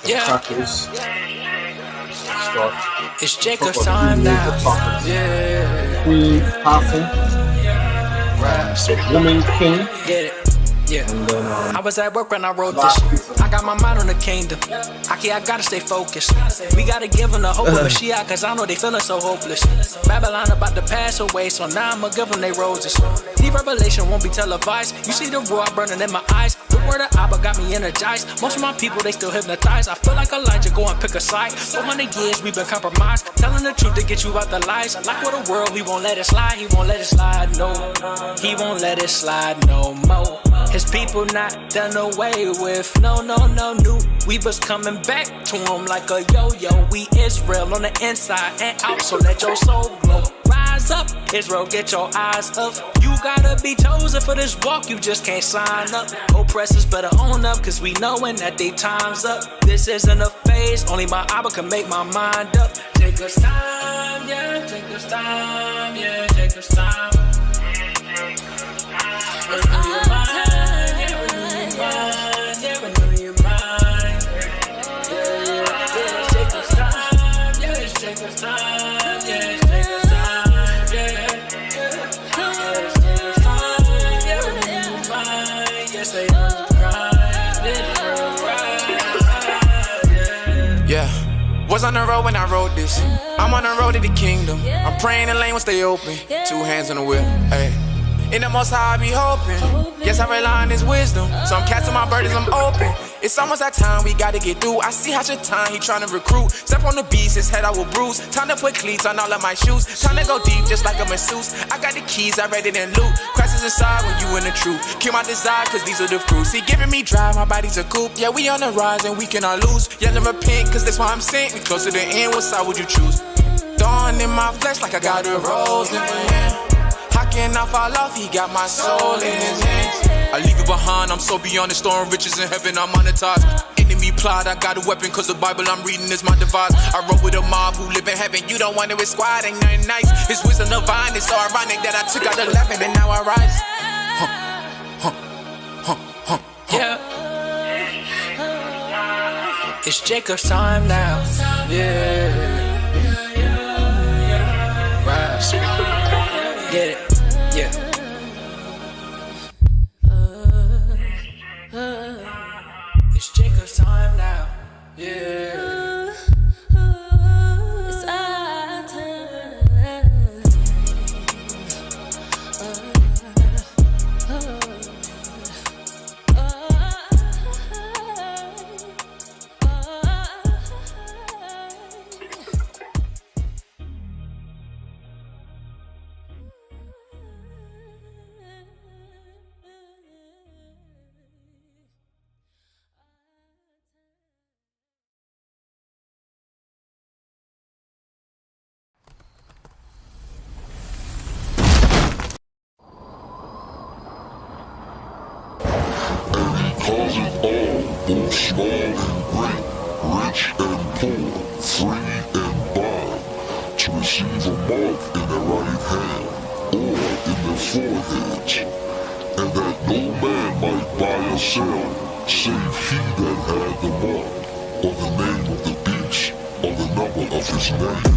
Yeah. Crackers. Start. It's Jacob's time now. Yeah. Queen Powerful. Woman King. Get it. Yeah. And then, I was at work when I wrote this. I got my mind on the kingdom. I gotta stay focused. We gotta give them the hope of Mashiach, cause I know they feeling so hopeless. Babylon about to pass away, so now I'ma give them they roses. The revelation won't be televised. You see the roar burning in my eyes. The word of Abba got me energized. Most of my people, they still hypnotized. I feel like Elijah, go and pick a side. 400 years we've been compromised. Telling the truth to get you out the lies. Like with the world, he won't let it slide. He won't let it slide, no. He won't let it slide no more. His people not done away with. No. We was coming back to him like a yo-yo. We Israel on the inside and out, so let your soul glow. Rise up, Israel, get your eyes up. You gotta be chosen for this walk, you just can't sign up. Oppressors better own up, cause we knowin' that they time's up. This isn't a phase, only my Abba can make my mind up. Take us time, yeah, take us time, yeah, take us time. Renew your mind, yeah, renew your mind, yeah, renew your mind. Yeah, take us time, yeah, take us time, yeah, take us time, yeah. Take us time, yeah, renew your mind, yes, they know the grind, yeah. Was on the road when I wrote this. I'm on the road to the kingdom. I'm praying the lane will stay open. 2 hands on the wheel, hey. In the most high I be hoping. Yes, I rely on his wisdom. So I'm casting my burdens, I'm open. It's almost that time we gotta get through. I see how your time, he tryna recruit. Step on the beast, his head I will bruise. Time to put cleats on all of my shoes. Time to go deep just like a masseuse. I got the keys, I read it in loot. Christ is inside when you in the truth. Kill my desire cause these are the fruits. He giving me drive, my body's a coupe. Yeah, we on the rise and we cannot lose. Yeah, never repent cause that's why I'm sent. We close to the end, what side would you choose? Dawn in my flesh like I got a rose in my hand. How can I fall off? He got my soul in his hands. I leave it behind, I'm so beyond the storm, riches in heaven, I'm monetized. Enemy plot, I got a weapon, cause the Bible I'm reading is my device. I rode with a mob who live in heaven, you don't want to with squad, ain't nothing nice. His wisdom divine, it's so ironic that I took out 11 and now I rise. Yeah. It's Jacob's time now, yeah. Rise. Get it, yeah. It's Jacob's time now, yeah. It's our time. Calls it all, both small and great, rich and poor, free and bond, to receive a mark in their right hand, or in their foreheads, and that no man might buy or sell, save he that had the mark, or the name of the beast, or the number of his name.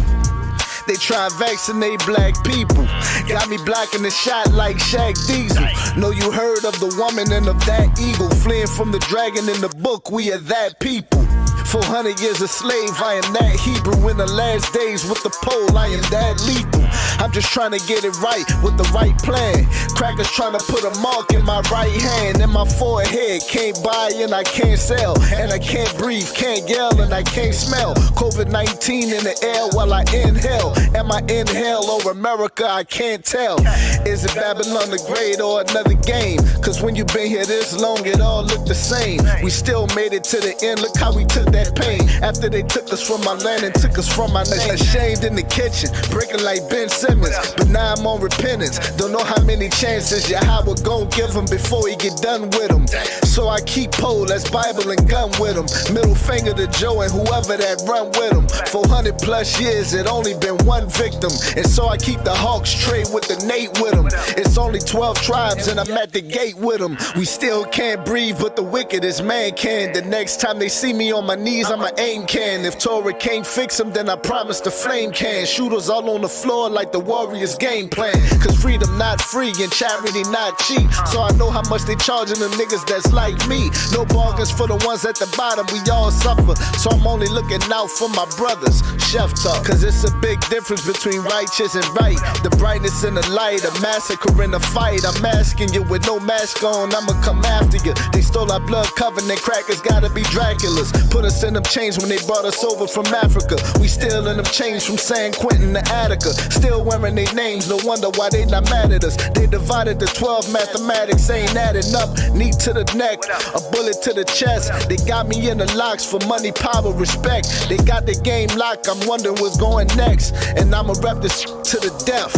They try and vaccinate black people. Got me blocking the shot like Shaq Diesel. Know you heard of the woman and of that eagle. Fleeing from the dragon in the book, we are that people. 400 years a slave, I am that Hebrew. In the last days with the pole, I am that lethal. I'm just trying to get it right with the right plan. Crackers trying to put a mark in my right hand and my forehead. Can't buy and I can't sell, and I can't breathe, can't yell, and I can't smell. COVID-19 in the air while I inhale. Am I in hell or America? I can't tell. Is it Babylon the Great or another game? Cause when you been here this long, it all look the same. We still made it to the end, look how we took that pain. After they took us from my land and took us from my name. Ashamed in the kitchen, breaking like Ben Ben Simmons. But now I'm on repentance. Don't know how many chances Yahweh gon' give him before he get done with him. So I keep pole, that's Bible and gun with him. Middle finger to Joe and whoever that run with him. 400 plus years, it only been one victim. And so I keep the Hawks trade with the Nate with him. It's only 12 tribes and I'm at the gate with them. We still can't breathe, but the wickedest man can. The next time they see me on my knees, I'ma aim can. If Torah can't fix them, then I promise the flame can. Shooters all on the floor like the Warriors game plan. Cause freedom not free and charity not cheap. So I know how much they charging them niggas that's like me. No bargains for the ones at the bottom, we all suffer. So I'm only looking out for my brothers. Chef talk, cause it's a big difference between righteous and right. The brightness and the light, a massacre and a fight. I'm asking you with no mask on, I'ma come after you. They stole our blood covenant, crackers gotta be Draculas. Put us in them chains when they brought us over from Africa. We still in them chains from San Quentin to Attica. Still wearing their names, no wonder why they not mad at us. They divided the 12, mathematics ain't adding up. Knee to the neck, a bullet to the chest. They got me in the locks for money, power, respect. They got the game locked, I'm wondering what's going next. And I'ma rep this to the death.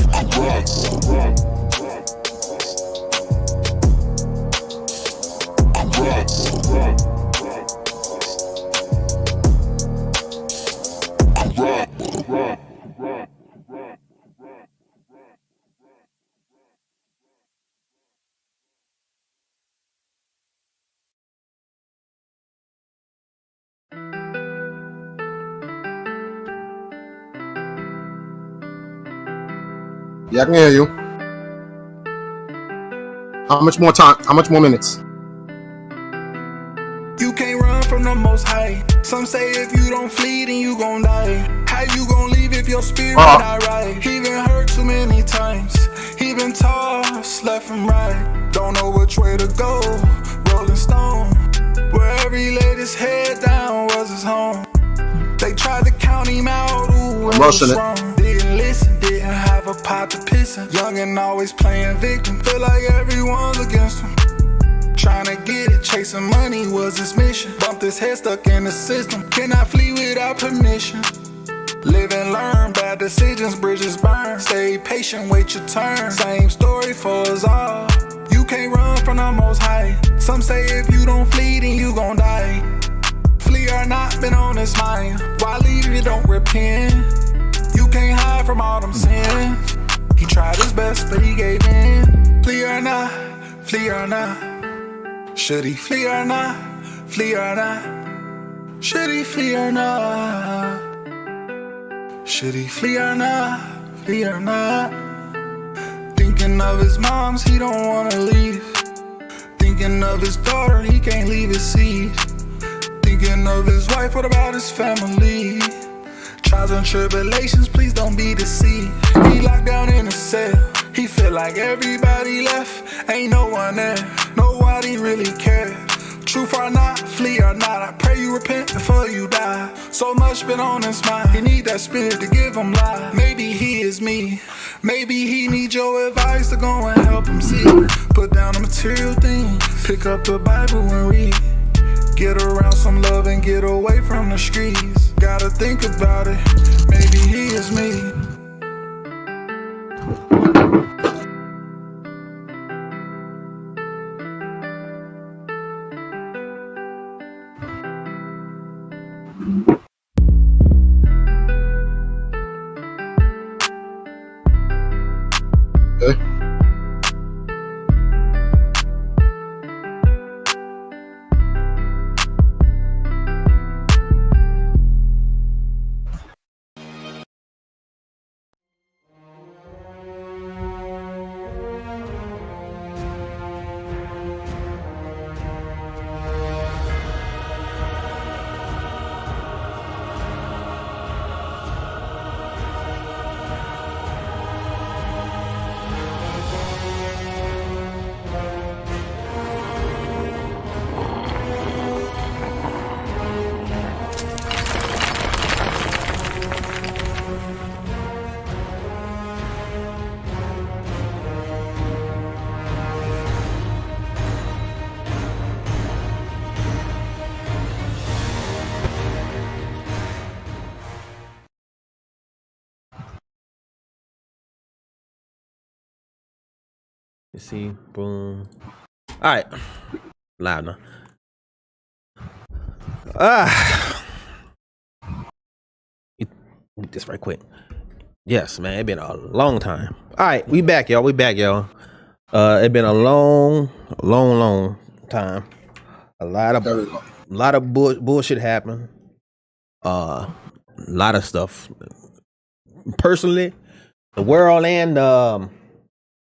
Yeah, I can hear you. How much more time? How much more minutes? You can't run from the Most High. Some say if you don't flee, then you gon' die. How you gon' leave if your spirit not right? He been hurt too many times. He been tossed left and right. Don't know which way to go. Rolling stone. Wherever he laid his head down was his home. They tried to count him out. Ooh, it was wrong. Didn't listen, didn't have a pot to piss in. Young and always playing victim. Feel like everyone's against him. Trying to get it, chasing money was his mission. Bumped his head, stuck in the system. Cannot flee without permission. Live and learn, bad decisions, bridges burn. Stay patient, wait your turn. Same story for us all. You can't run from the Most High. Some say if you don't flee, then you gon' die. Flee or not, been on his mind. Why leave if you don't repent? You can't hide from all them sins. He tried his best, but he gave in. Flee or not, flee or not. Should he flee or not? Flee or not? Should he flee or not? Should he flee or not? Flee or not? Thinking of his moms, he don't wanna leave. Thinking of his daughter, he can't leave his seed. Thinking of his wife, what about his family? Trials and tribulations, please don't be deceived. He locked down in a cell. He feel like everybody left, ain't no one there. Nobody really cares. Truth or not, flee or not, I pray you repent before you die. So much been on his mind, he need that spirit to give him life. Maybe he is me, maybe he need your advice to go and help him see. Put down the material things, pick up the Bible and read. Get around some love and get away from the streets. Gotta think about it, maybe he is me. Okay. Let's see. Boom. All right. Live now. This right quick. Yes, man. It's been a long time. All right, we back, y'all. It's been a long time. A lot of bullshit happened. A lot of stuff. Personally, the world and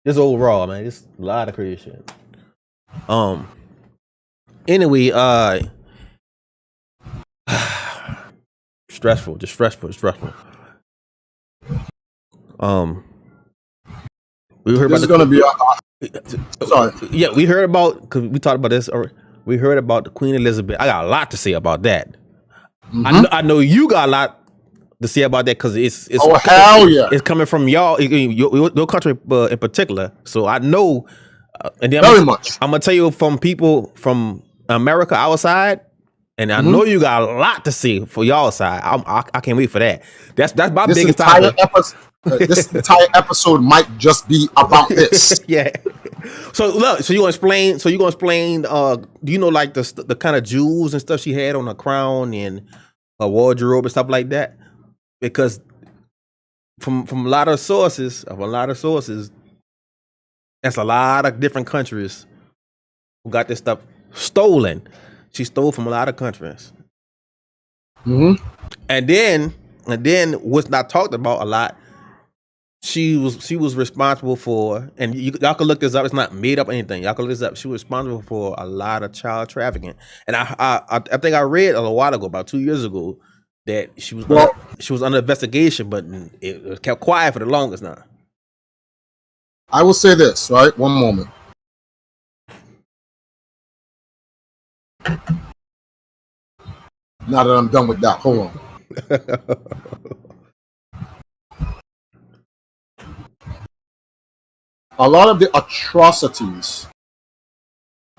just overall, man, just a lot of crazy shit. Anyway, stressful. We heard This is about going to be. Sorry. Yeah, we heard about, because we talked about this. We heard about the Queen Elizabeth. I got a lot to say about that. Mm-hmm. I know you got a lot to say about that because it's hell yeah, it's coming from y'all, your country in particular. So I know, and then very much. I'm gonna tell you from people from America outside, and I know you got a lot to say for y'all side. I can't wait for that. That's my biggest topic. This entire episode might just be about this. Yeah. So look, so you gonna explain? Do you know like the kind of jewels and stuff she had on her crown and her wardrobe and stuff like that? Because from a lot of sources, that's a lot of different countries who got this stuff stolen. She stole from a lot of countries. Mm-hmm. And then what's not talked about a lot, she was responsible for, and y'all can look this up. It's not made up anything. Y'all can look this up. She was responsible for a lot of child trafficking. And I think I read a while ago, about 2 years ago, that she was under investigation, but it was kept quiet for the longest now. I will say this, right? One moment. Now that I'm done with that, hold on. A lot of the atrocities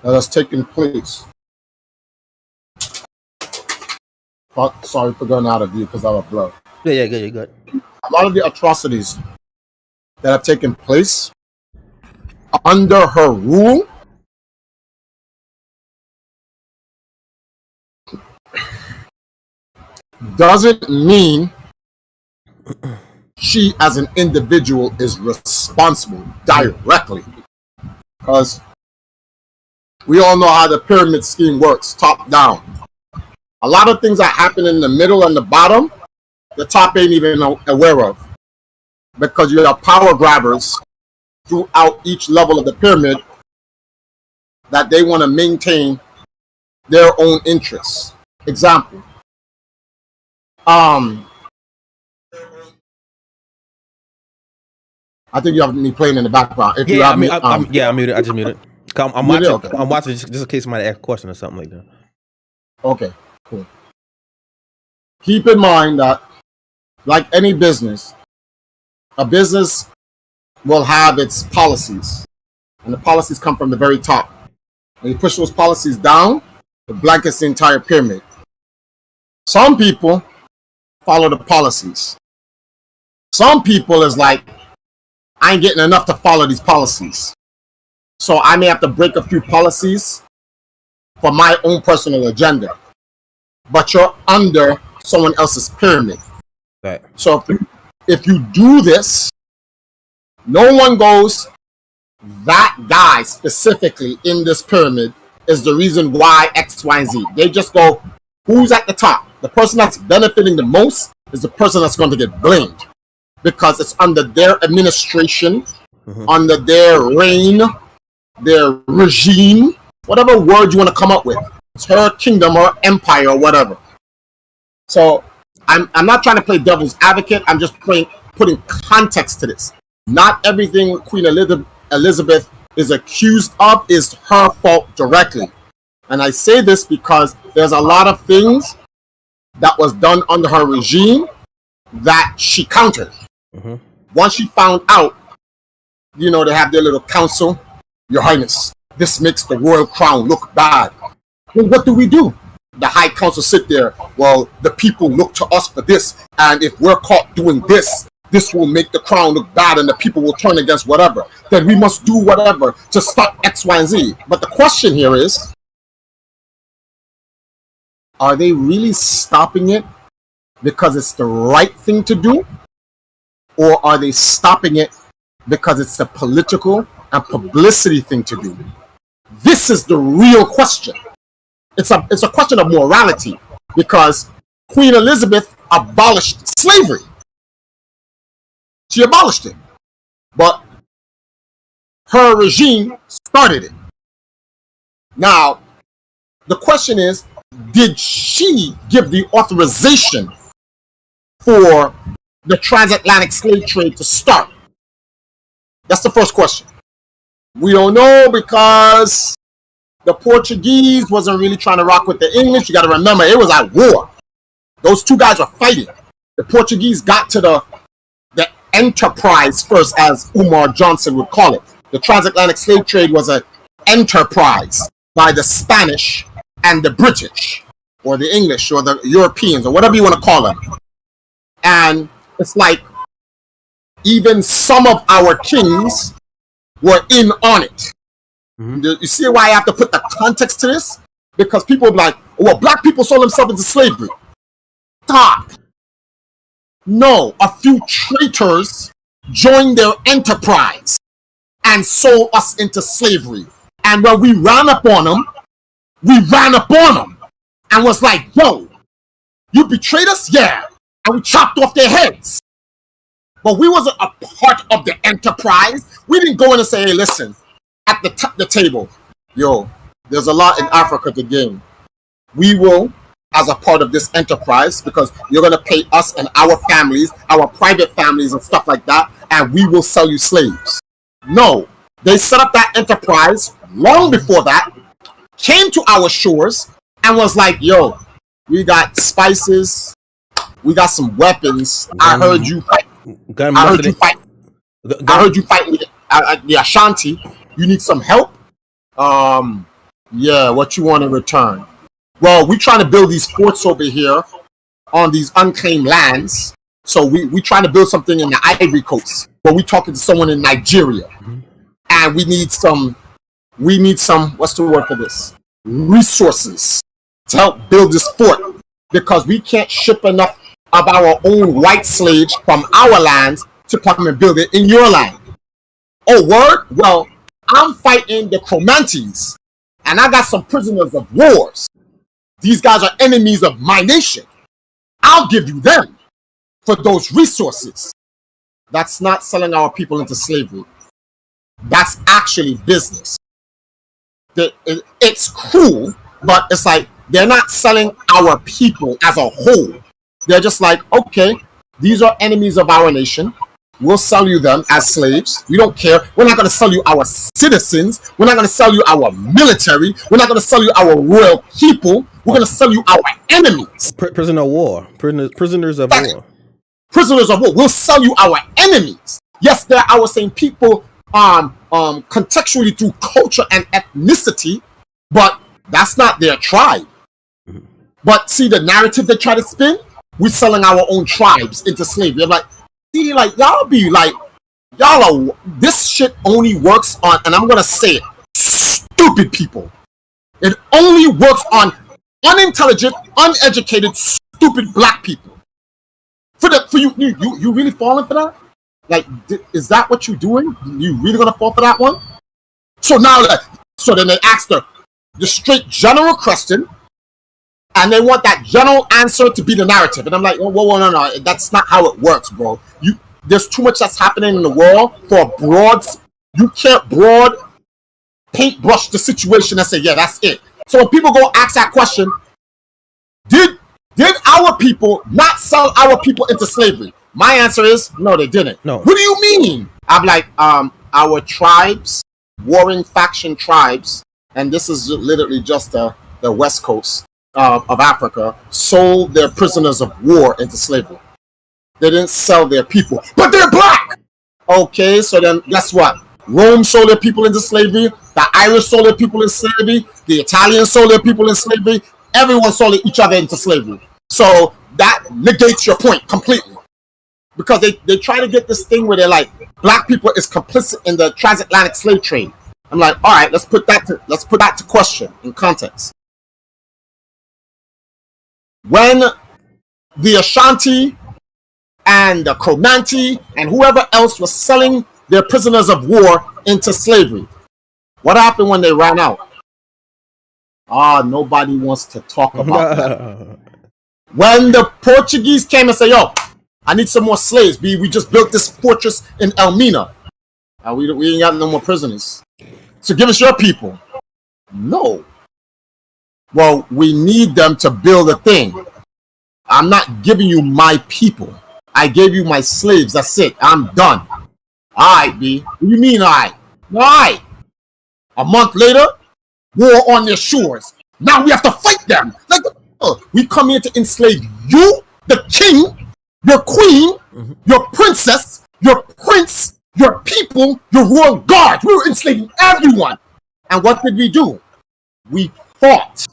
that has taken place. Sorry for going out of view because I'm a blur. Yeah, good, you're good. A lot of the atrocities that have taken place under her rule doesn't mean she as an individual is responsible directly, because we all know how the pyramid scheme works, top down. A lot of things that happen in the middle and the bottom, the top ain't even aware of, because you have power grabbers throughout each level of the pyramid that they want to maintain their own interests. Example. I think you have me playing in the background. If you have I'm muted. I just muted. I'm watching. Okay. I'm watching just in case somebody asks a question or something like that. Okay, cool. Keep in mind that, like any business, a business will have its policies, and the policies come from the very top. When you push those policies down, it blankets the entire pyramid. Some people follow the policies. Some people is like, I ain't getting enough to follow these policies, so I may have to break a few policies for my own personal agenda. But you're under someone else's pyramid. Right. So if you do this, no one goes, that guy specifically in this pyramid is the reason why X, Y, and Z. They just go, who's at the top? The person that's benefiting the most is the person that's going to get blamed, because it's under their administration, under their reign, their regime, whatever word you want to come up with. It's her kingdom or empire or whatever. So I'm not trying to play devil's advocate. I'm just putting context to this. Not everything Queen Elizabeth is accused of is her fault directly. And I say this because there's a lot of things that was done under her regime that she countered. Mm-hmm. Once she found out, they have their little council. Your Highness, this makes the royal crown look bad. Well, what do? The High Council sit there. Well, the people look to us for this, and if we're caught doing this, this will make the crown look bad and the people will turn against whatever. Then we must do whatever to stop X, Y, and Z. But the question here is, are they really stopping it because it's the right thing to do? Or are they stopping it because it's a political and publicity thing to do? This is the real question. It's a question of morality, because Queen Elizabeth abolished slavery. She abolished it. But her regime started it. Now, the question is, did she give the authorization for the transatlantic slave trade to start? That's the first question. We don't know, because the Portuguese wasn't really trying to rock with the English. You got to remember, it was at war. Those two guys were fighting. The Portuguese got to the enterprise first, as Umar Johnson would call it. The transatlantic slave trade was an enterprise by the Spanish and the British, or the English, or the Europeans, or whatever you want to call them. And it's like, even some of our kings were in on it. Mm-hmm. You see why I have to put the context to this? Because people are like, well, black people sold themselves into slavery. Stop. No, a few traitors joined their enterprise and sold us into slavery. And when we ran up on them, and was like, yo, you betrayed us? Yeah. And we chopped off their heads. But we wasn't a part of the enterprise. We didn't go in and say, hey, listen, at the table, yo, there's a lot in Africa to gain. We will, as a part of this enterprise, because you're going to pay us and our families, our private families and stuff like that, and we will sell you slaves. No, they set up that enterprise long before that, came to our shores, and was like, yo, we got spices, we got some weapons. I heard you fight. I heard you fight with the Ashanti. You need some help? Yeah, what you want in return? Well, we're trying to build these forts over here on these unclaimed lands. So we trying to build something in the Ivory Coast. But we're talking to someone in Nigeria. Mm-hmm. And we need some, what's the word for this? Resources to help build this fort. Because we can't ship enough of our own white slaves from our lands to come and build it in your land. Oh, word? Well, I'm fighting the Comanches, and I got some prisoners of wars. These guys are enemies of my nation. I'll give you them for those resources. That's not selling our people into slavery. That's actually business. It's cruel, but it's like they're not selling our people as a whole. They're just like, okay, these are enemies of our nation. We'll sell you them as slaves. We don't care. We're not going to sell you our citizens. We're not going to sell you our military. We're not going to sell you our royal people. We're going to sell you our enemies. Prisoner of war. Prisoners of war. Prisoners of war. We'll sell you our enemies. Yes, they're our same people contextually through culture and ethnicity, but that's not their tribe. Mm-hmm. But see the narrative they try to spin? We're selling our own tribes into slavery. I'm like, see, like, this shit only works on, and I'm going to say it, stupid people. It only works on unintelligent, uneducated, stupid black people. For you really falling for that? Like, is that what you're doing? You really going to fall for that one? So now, so then they ask the straight general question, and they want that general answer to be the narrative. And I'm like, whoa, no, that's not how it works, bro. There's too much that's happening in the world for you can't broad paintbrush the situation and say, yeah, that's it. So when people go ask that question, did our people not sell our people into slavery? My answer is, no, they didn't. No. What do you mean? I'm like, our tribes, warring faction tribes, and this is literally just the West Coast of Africa, sold their prisoners of war into slavery. They didn't sell their people, but they're black. Okay, so then guess what? Rome sold their people into slavery. The Irish sold their people into slavery. The Italians sold their people into slavery. Everyone sold each other into slavery. So that negates your point completely. because they try to get this thing where they're like, black people is complicit in the transatlantic slave trade. I'm like, all right, let's put that to question in context. When the Ashanti and the Comanche and whoever else was selling their prisoners of war into slavery, what happened when they ran out? Nobody wants to talk about that. When the Portuguese came and said, yo, I need some more slaves, B. We just built this fortress in Elmina. We ain't got no more prisoners. So give us your people. No. Well, we need them to build a thing. I'm not giving you my people. I gave you my slaves. That's it. I'm done. All right, B. What do you mean, all right? All right. A month later, war on their shores. Now we have to fight them. Like, we come here to enslave you, the king, your queen, your princess, your prince, your people, your royal guard. We were enslaving everyone. And what did we do? We fought.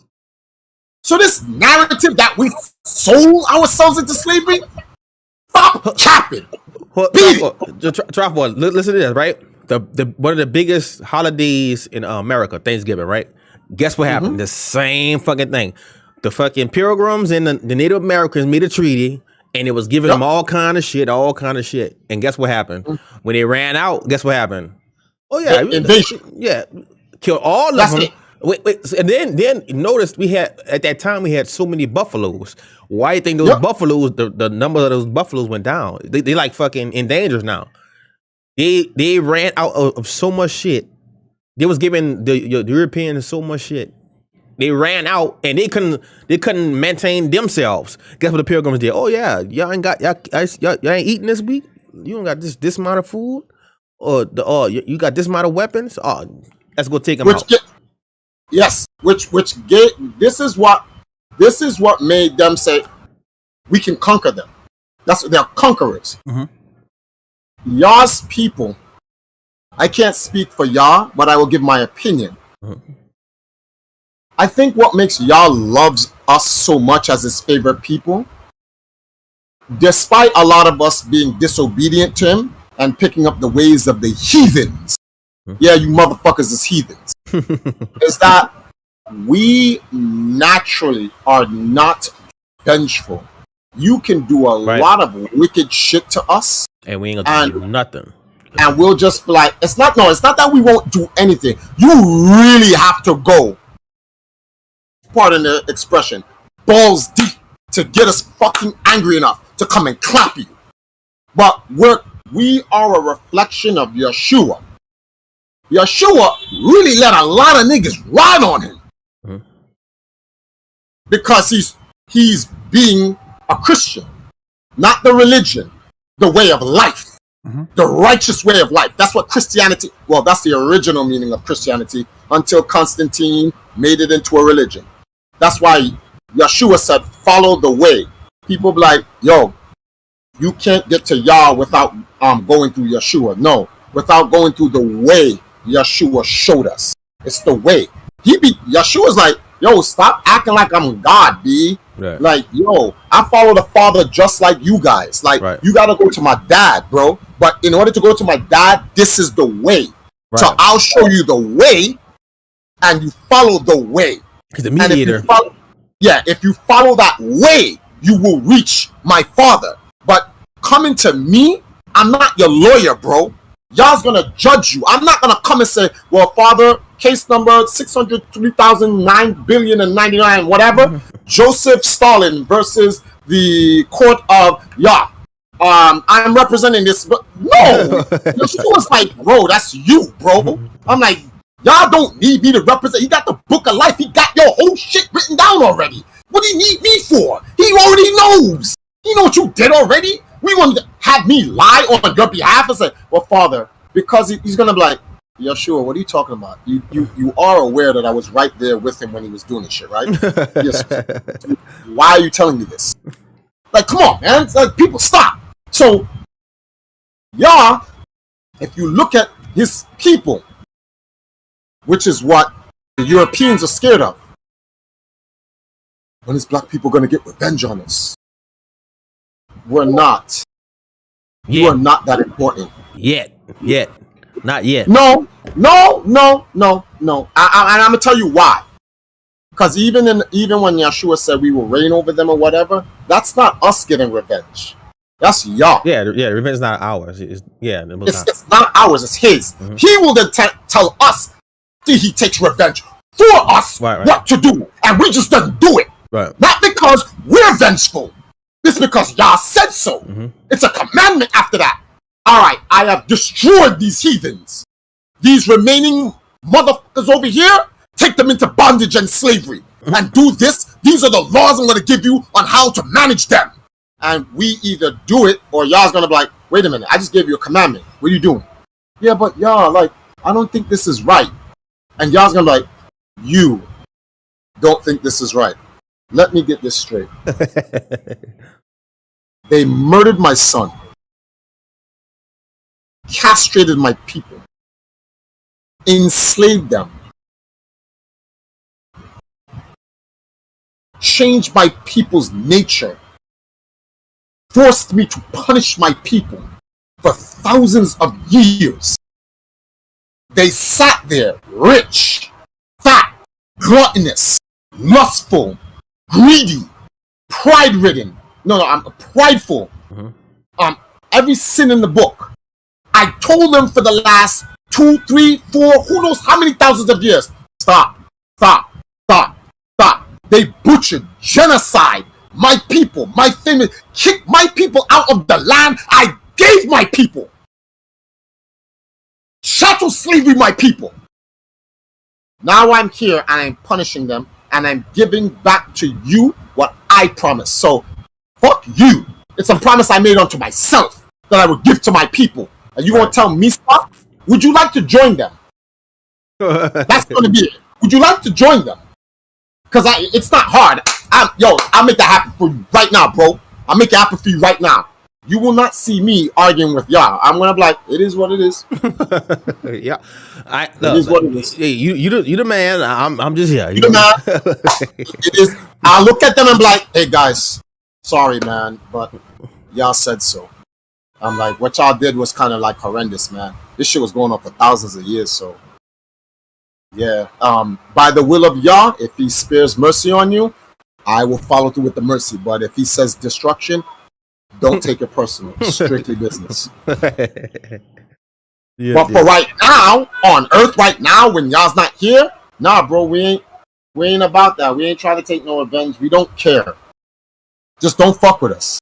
So this narrative that we sold ourselves into slavery, stop capping. Listen to this, right? The one of the biggest holidays in America, Thanksgiving, right? Guess what happened? The same fucking thing. The fucking Pilgrims and the Native Americans made a treaty, and it was giving them all kind of shit. And guess what happened? When they ran out, guess what happened? Oh yeah, invasion. Yeah, killed all of them. Wait, and then notice we had at that time we had so many buffaloes. Why do you think those buffaloes? The number of those buffaloes went down. They like fucking endangered now. They ran out of so much shit. They was giving the Europeans so much shit. They ran out and they couldn't maintain themselves. Guess what the Pilgrims did? Oh yeah, y'all ain't eating this week. You don't got this amount of food, or you got this amount of weapons. Oh, let's go take them out. Yes, this is what made them say we can conquer them. They're conquerors. Y'all's people. I can't speak for y'all, but I will give my opinion. I think what makes y'all loves us so much as his favorite people, despite a lot of us being disobedient to him and picking up the ways of the heathens. Yeah, you motherfuckers is heathens. Is that we naturally are not vengeful. You can do a lot of wicked shit to us, and we ain't gonna do nothing. And we'll just be like, it's not that we won't do anything. You really have to go, pardon the expression, balls deep to get us fucking angry enough to come and clap you. But we are a reflection of Yeshua. Yeshua really let a lot of niggas ride on him. Because he's being a Christian, not the religion, the way of life. The righteous way of life. That's what Christianity, well, that's the original meaning of Christianity until Constantine made it into a religion. That's why Yeshua said, follow the way. People be like, yo, you can't get to Yah without going through Yeshua. No, without going through the way Yeshua showed us. It's the way. Yeshua's like, yo, stop acting like I'm God, B. Right. Like, yo, I follow the Father just like you guys. Like, you got to go to my dad, bro. But in order to go to my dad, this is the way. Right. So I'll show you the way, and you follow the way. He's the mediator. If you follow that way, you will reach my Father. But coming to me, I'm not your lawyer, bro. Y'all's gonna judge you. I'm not gonna come and say, well, Father, case number 603,009,000,099, whatever. Joseph Stalin versus the court of Yah. I'm representing this, but no. She was like, bro, that's you, bro. I'm like, y'all don't need me to represent. He got the book of life. He got your whole shit written down already. What do you need me for? He already knows. He know what you did already. We want to have me lie on your behalf and say, well, Father, because he's gonna be like, Yeshua, what are you talking about? You are aware that I was right there with him when he was doing this shit, right? Yes. Why are you telling me this? Like, come on, man. It's like, people, stop. So, Yah, if you look at his people, which is what the Europeans are scared of, when is black people going to get revenge on us? We're not. You are not that important. Yet. Not yet. No. And I'm gonna tell you why. Because even when Yeshua said we will reign over them or whatever, that's not us getting revenge. That's y'all. Yeah. Revenge is not ours. It's not ours. It's his. Mm-hmm. He will then tell us that he takes revenge for us what to do, and we just doesn't do it. Right. Not because we're vengeful. It's because y'all said so. Mm-hmm. It's a commandment after that. All right, I have destroyed these heathens. These remaining motherfuckers over here, take them into bondage and slavery. Mm-hmm. And do this. These are the laws I'm going to give you on how to manage them. And we either do it, or y'all's going to be like, wait a minute, I just gave you a commandment. What are you doing? Yeah, but y'all, like, I don't think this is right. And y'all's going to be like, you don't think this is right. Let me get this straight. They murdered my son. Castrated my people. Enslaved them. Changed my people's nature. Forced me to punish my people for thousands of years. They sat there rich, fat, gluttonous, lustful, greedy, pride-ridden. I'm prideful. Mm-hmm. Every sin in the book. I told them for the last 2, 3, 4, who knows how many thousands of years. Stop. They butchered, genocide, my people, my family, kicked my people out of the land I gave my people. Chattel slavery, my people. Now I'm here and I'm punishing them and I'm giving back to you what I promised. So, fuck you. It's a promise I made unto myself that I would give to my people. And you want to tell me stuff? Would you like to join them? That's going to be it. Would you like to join them? Because it's not hard. I'll make that happen for you right now, bro. I'll make it happen for you right now. You will not see me arguing with y'all. I'm going to be like, it is what it is. Yeah. It is what it is. Hey, you the man. I'm just here. You the man. It is. I'll look at them and be like, hey, guys, sorry, man, but y'all said so. I'm like, what y'all did was kind of like horrendous, man. This shit was going on for thousands of years, so. Yeah. By the will of Yah, if he spares mercy on you, I will follow through with the mercy. But if he says destruction, don't take it personal. Strictly business. But for right now, on Earth right now, when y'all's not here, nah, bro, we ain't about that. We ain't trying to take no revenge. We don't care. Just don't fuck with us.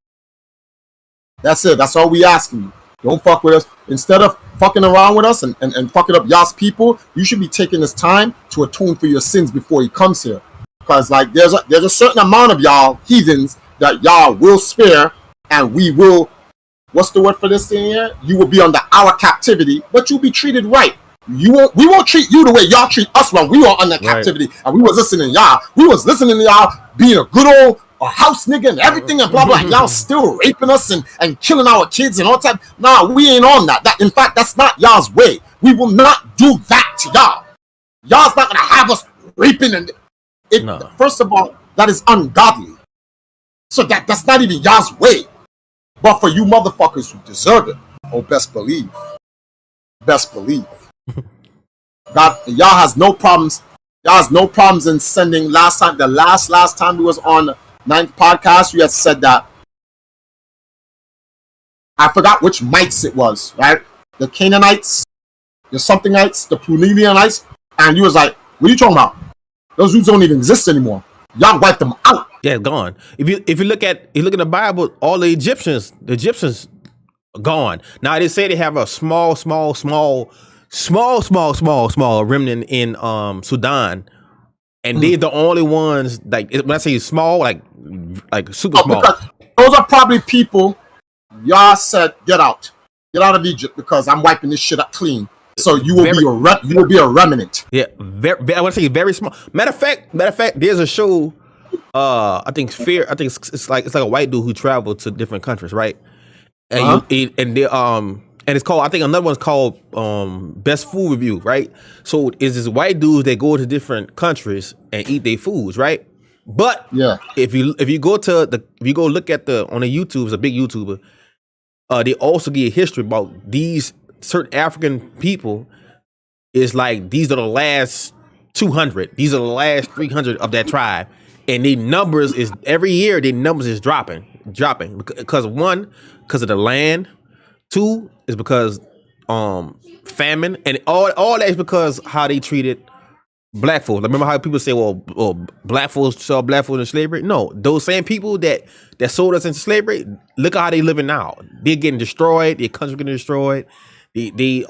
That's it. That's all we asking you. Don't fuck with us. Instead of fucking around with us and fucking up y'all's people, you should be taking this time to atone for your sins before he comes here. Because like there's a certain amount of y'all heathens that y'all will spare, and we will, what's the word for this thing here? You will be under our captivity, but you'll be treated right. We won't treat you the way y'all treat us when we were under captivity and we was listening to y'all. We was listening to y'all being a good old house nigga and everything and blah blah. And y'all still raping us and killing our kids and all that. Nah, we ain't on that. In fact, that's not y'all's way. We will not do that to y'all. Y'all's not gonna have us raping First of all, that is ungodly. So that's not even y'all's way. But for you motherfuckers who deserve it, best believe. God, y'all has no problems. Y'all has no problems in sending. Last time we was on the 9th podcast, you had said that. I forgot which mites it was, right? The Canaanites, the somethingites, the Pulelianites, and you was like, "What are you talking about? Those dudes don't even exist anymore. Y'all wiped them out." Yeah, gone. If you look in the Bible, all the Egyptians are gone. Now they say they have a small remnant in Sudan, and they're the only ones. Like when I say small, like super small. Those are probably people. Y'all said, get out of Egypt because I'm wiping this shit up clean. So you will be a remnant. Yeah, I want to say very small. Matter of fact, there's a show. I think it's like a white dude who traveled to different countries, right? And and it's called, I think another one's called Best Food Review, right? So it's this white dudes that go to different countries and eat their foods, right? But yeah, if you go look at on the YouTube, it's a big YouTuber. they also give history about these certain African people. Is like these are the last 200. These are the last 300 of that tribe, and the numbers is every year. The numbers is dropping because one, because of the land. Two is because famine, and all that is because how they treated black folks. Remember how people say, well, black folks saw black folks in slavery? No, those same people that sold us into slavery, look at how they living now. They're getting destroyed. Their country getting destroyed. They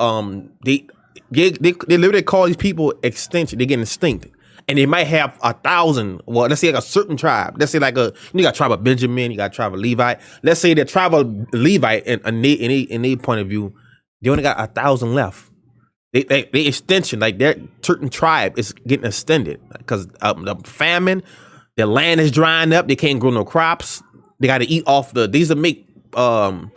literally call these people extinct. They're getting extinct. And they might have 1,000. Well, let's say like a certain tribe. Let's say like you got tribe of Benjamin, you got tribe of Levite. Let's say the tribe of Levite, in their point of view, they only got 1,000 left. They extension, like their certain tribe is getting extended because the famine, the land is drying up. They can't grow no crops. They got to eat off these to make food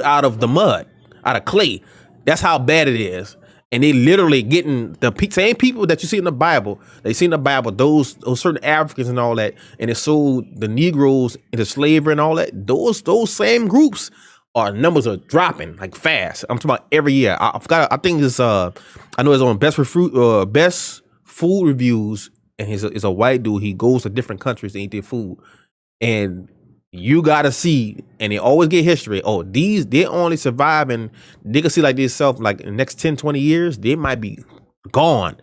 out of the mud, out of clay. That's how bad it is. And they literally getting the same people that you see in the Bible. They see in the Bible those certain Africans and all that, and they sold the Negroes into slavery and all that. Those same groups. Our numbers are dropping like fast. I'm talking about every year. I forgot. I think it's I know it's on best food reviews, and he's a white dude. He goes to different countries to eat their food, and you gotta see. And they always get history. Oh, they only surviving. They can see like themselves like in the next 10, 20 years, they might be gone,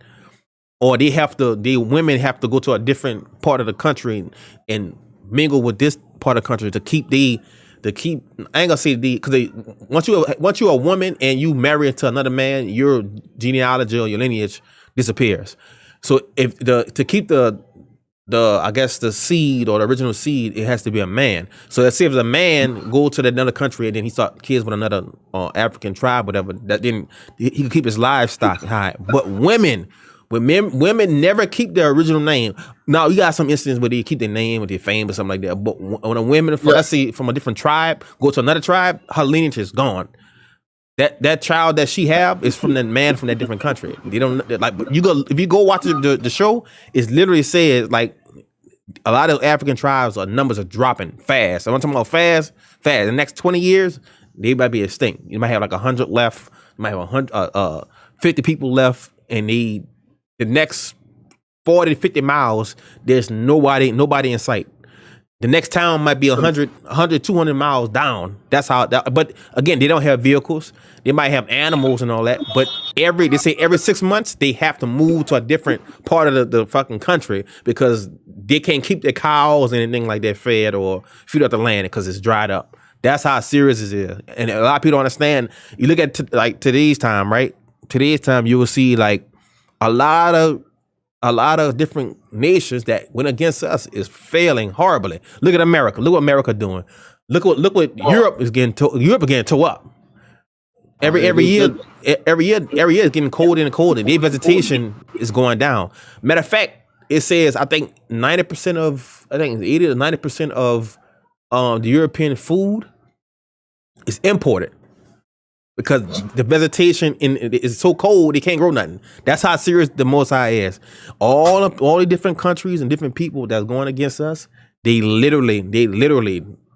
or women have to go to a different part of the country and mingle with this part of the country to keep I ain't gonna say because once you're a woman and you marry into another man, your genealogy or your lineage disappears. So to keep the I guess the seed or the original seed, it has to be a man. So let's say if a man go to another country and then he start kids with another African tribe, whatever, that then he can keep his livestock high. But women never keep their original name. Now you got some instances where they keep their name or their fame or something like that. But when a woman, let's say from a different tribe, go to another tribe, her lineage is gone. That child that she have is from that man from that different country. They don't like. But if you go watch the show, it's literally said like a lot of African tribes numbers are dropping fast. I'm talking about fast. In the next 20 years, they might be extinct. You might have like 100 left. You might have 50 people left, and the next 40 to 50 miles, there's nobody in sight. The next town might be 100, 200 miles down. That's how but again, they don't have vehicles. They might have animals and all that. But they say every 6 months, they have to move to a different part of the fucking country because they can't keep their cows and anything like that fed or feed up the land because it's dried up. That's how serious it is. And a lot of people don't understand. You look at today's time, right? Today's time, you will see like a lot of different nations that went against us is failing horribly. Look at America. Look what America doing. Look what Europe is getting. Europe is getting tore up. Every year is getting colder and colder. Their vegetation is going down. Matter of fact, it says I think 80 to 90% of the European food is imported. Because the vegetation is so cold, they can't grow nothing. That's how serious the Most High is. All the different countries and different people that's going against us, they literally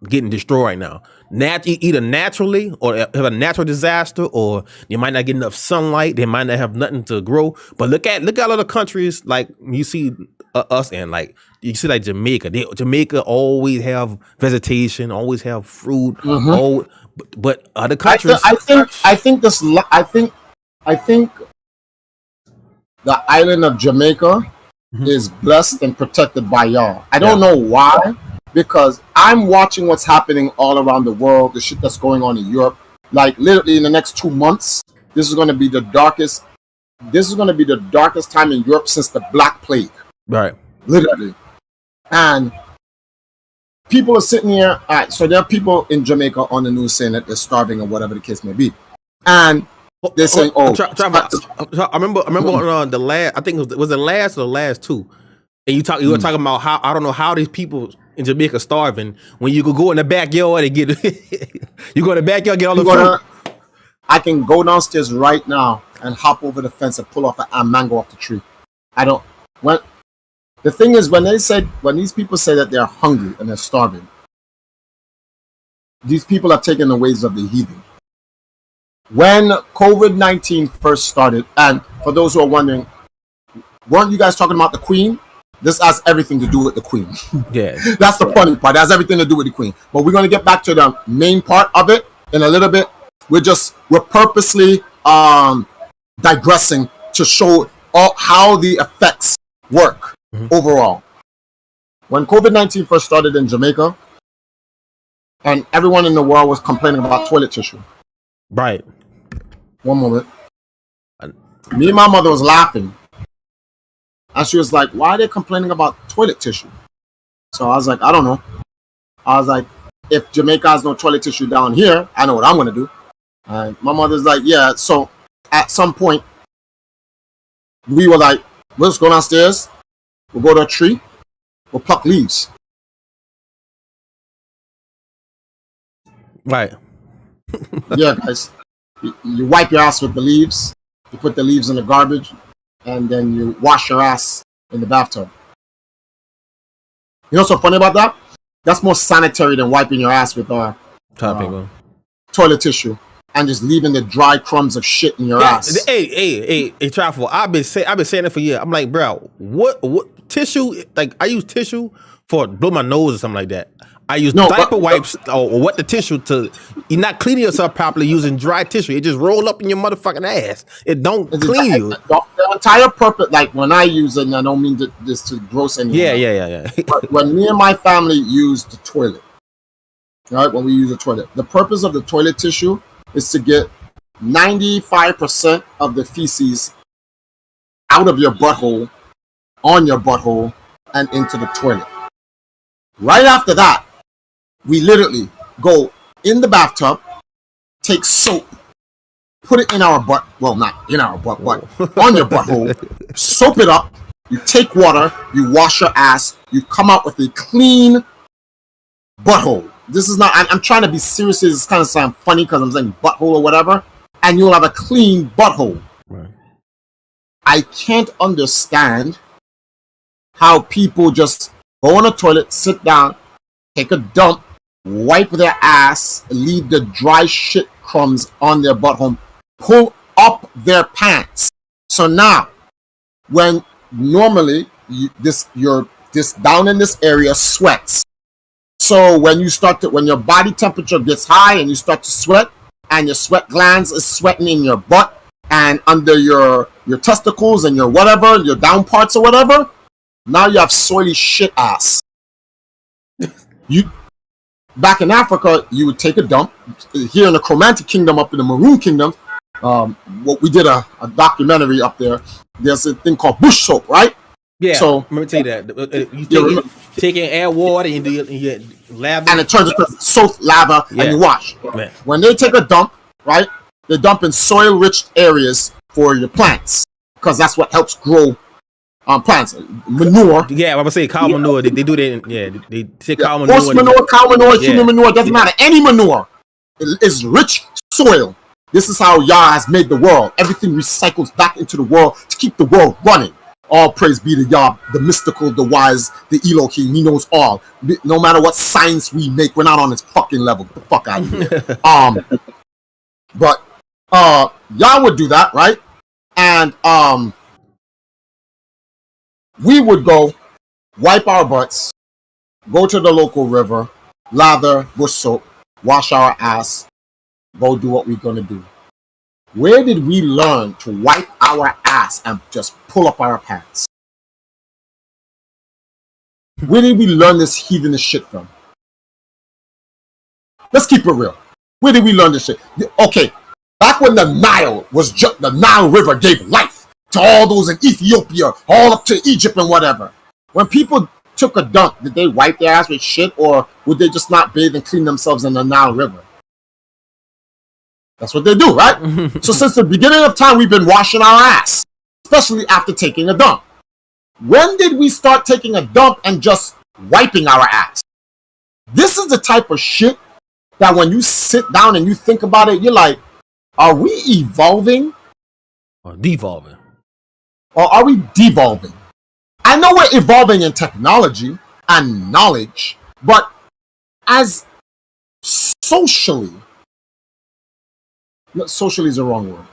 getting destroyed now. Either naturally or have a natural disaster, or they might not get enough sunlight. They might not have nothing to grow. But look at other countries like you see us in, like you see like Jamaica. Jamaica always have vegetation, always have fruit. Mm-hmm. But other countries, I think the island of Jamaica is blessed and protected by y'all. I don't know why, because I'm watching what's happening all around the world, the shit that's going on in Europe. Like literally in the next 2 months, this is going to be the darkest. This is going to be the darkest time in Europe since the Black Plague. Right. Literally, and people are sitting here. All right, so there are people in Jamaica on the news saying that they're starving or whatever the case may be, and they're saying, I remember on the last. I think it was the last or the last two, and you were talking about how I don't know how these people in Jamaica starving when you could go in the backyard and get you go in the backyard get all the food. I can go downstairs right now and hop over the fence and pull off a mango off the tree. The thing is, when these people say that they're hungry and they're starving, these people have taken the ways of the heathen. When COVID-19 first started, and for those who are wondering, weren't you guys talking about the Queen? This has everything to do with the Queen. Yeah. That's the funny part. It has everything to do with the Queen. But we're going to get back to the main part of it in a little bit. We're purposely digressing to show how the effects work overall. When COVID-19 first started in Jamaica, and everyone in the world was complaining about toilet tissue. Right. One moment. Me and my mother was laughing. And she was like, why are they complaining about toilet tissue? So I was like, I don't know. I was like, if Jamaica has no toilet tissue down here, I know what I'm going to do. And my mother's like, yeah. So at some point, we were like, we'll just go downstairs. We'll go to a tree. We'll pluck leaves. Right. Yeah, guys. You wipe your ass with the leaves. You put the leaves in the garbage. And then you wash your ass in the bathtub. You know what's so funny about that? That's more sanitary than wiping your ass with toilet tissue and just leaving the dry crumbs of shit in your ass. Hey, Trifle. I've been saying it for years. I'm like, bro, what tissue? Like, I use tissue for blow my nose or something like that. I use diaper wipes or wet the tissue to. You're not cleaning yourself properly using dry tissue. It just roll up in your motherfucking ass. It don't clean you. The entire purpose, like when I use it, and I don't mean this to gross anyone. Yeah. But when me and my family use the toilet, right? When we use the toilet, the purpose of the toilet tissue is to get 95% of the feces out of your butthole, on your butthole, and into the toilet. Right after that, we literally go in the bathtub, take soap, put it in our butt. Well, not in our butt, but on your butthole. Soap it up. You take water. You wash your ass. You come out with a clean butthole. This is not. I'm trying to be serious. It's kind of sound funny because I'm saying butthole or whatever. And you'll have a clean butthole. Right. I can't understand how people just go on a toilet, sit down, take a dump, wipe their ass, leave the dry shit crumbs on their butthole, pull up their pants. So now, when normally this down in this area sweats. So when your body temperature gets high and you start to sweat, and your sweat glands is sweating in your butt and under your testicles and your whatever, your down parts or whatever, now you have soily shit ass. You back in Africa, you would take a dump. Here in the Chromantic Kingdom, up in the Maroon Kingdom, we did a documentary up there. There's a thing called bush soap, right? Yeah. So remember to tell you that you taking air, water, and you lava, and it turns into soap lava, and you wash. Man. When they take a dump, right? They dump in soil-rich areas for your plants because that's what helps grow plants. Manure. Yeah, I'm gonna say cow manure. They do that. They take cow manure. Horse manure, cow manure, human manure. Doesn't matter. Any manure is rich soil. This is how Yah has made the world. Everything recycles back into the world to keep the world running. All praise be to Yah, the mystical, the wise, the Elohim. He knows all. No matter what science we make, we're not on his fucking level. Get the fuck out of here. But Yah would do that, right? And we would go wipe our butts, go to the local river, lather, bush soap, wash our ass, go do what we're going to do. Where did we learn to wipe our ass and just pull up our pants? Where did we learn this heathenish shit from? Let's keep it real. Where did we learn this shit? Okay, back when the Nile was just the Nile River gave life to all those in Ethiopia, all up to Egypt and whatever. When people took a dump, did they wipe their ass with shit, or would they just not bathe and clean themselves in the Nile River? That's what they do, right? So since the beginning of time, we've been washing our ass, especially after taking a dump. When did we start taking a dump and just wiping our ass? This is the type of shit that when you sit down and you think about it, you're like, are we evolving? Or devolving? Or are we devolving? I know we're evolving in technology and knowledge, but as socially, no, socially is the wrong word.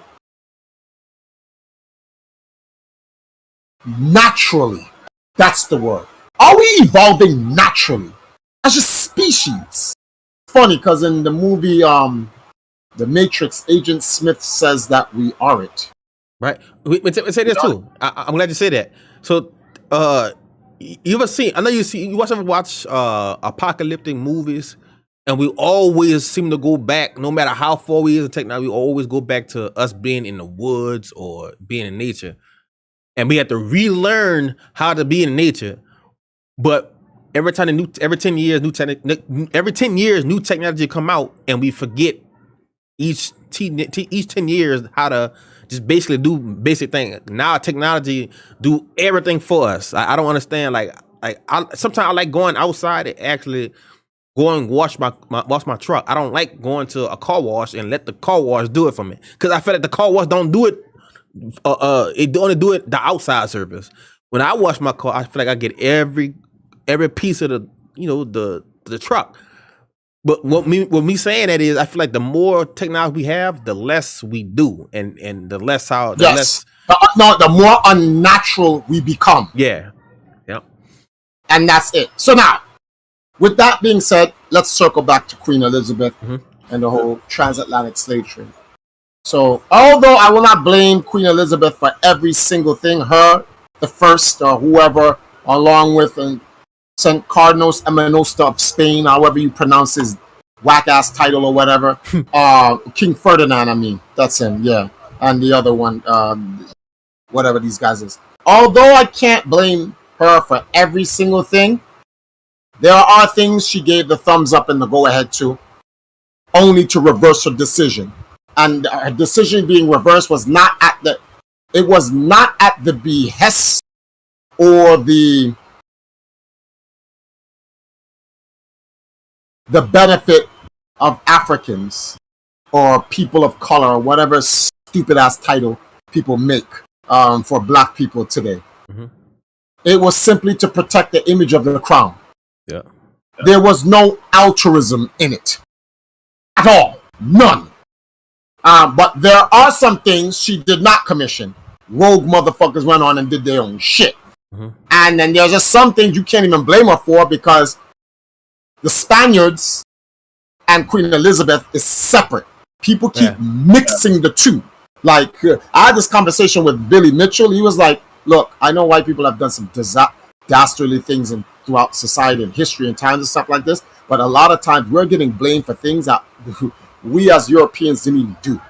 Naturally, that's the word. Are we evolving naturally as a species? Funny, because in the movie The Matrix, Agent Smith says that we aren't. Right. We say this too. I'm glad you say that. So, you ever seen? I know you ever watch apocalyptic movies, and we always seem to go back, no matter how far we is in technology. We always go back to us being in the woods or being in nature, and we have to relearn how to be in nature. But every 10 years, new technology come out, and we forget each 10 years how to just basically do basic things. Now technology do everything for us. I don't understand. Sometimes I like going outside and actually going wash my truck. I don't like going to a car wash and let the car wash do it for me, because I feel like the car wash don't do it. It only do it the outside service. When I wash my car, I feel like I get every piece of the truck. But what me saying that is, I feel like the more technology we have, the less we do, and the less the more unnatural we become. Yeah. And that's it. So now, with that being said, let's circle back to Queen Elizabeth and the whole transatlantic slave trade. So, although I will not blame Queen Elizabeth for every single thing, her, the first, or whoever, along with St. Carlos Emanosta of Spain, however you pronounce his whack-ass title or whatever, King Ferdinand, I mean, that's him, yeah, and the other one, whatever these guys is. Although I can't blame her for every single thing, there are things she gave the thumbs up and the go-ahead to, only to reverse her decision. And her decision being reversed was not at the behest or the benefit of Africans or people of color, or whatever stupid ass title people make for black people today. It was simply to protect the image of the crown. Yeah. There was no altruism in it at all. None. But there are some things she did not commission. Rogue motherfuckers went on and did their own shit. And then there's just some things you can't even blame her for, because the Spaniards and Queen Elizabeth is separate. People keep mixing the two. Like, I had this conversation with Billy Mitchell. He was like, look, I know white people have done some dastardly things throughout society and history and times and stuff like this, but a lot of times we're getting blamed for things that we as Europeans didn't even do.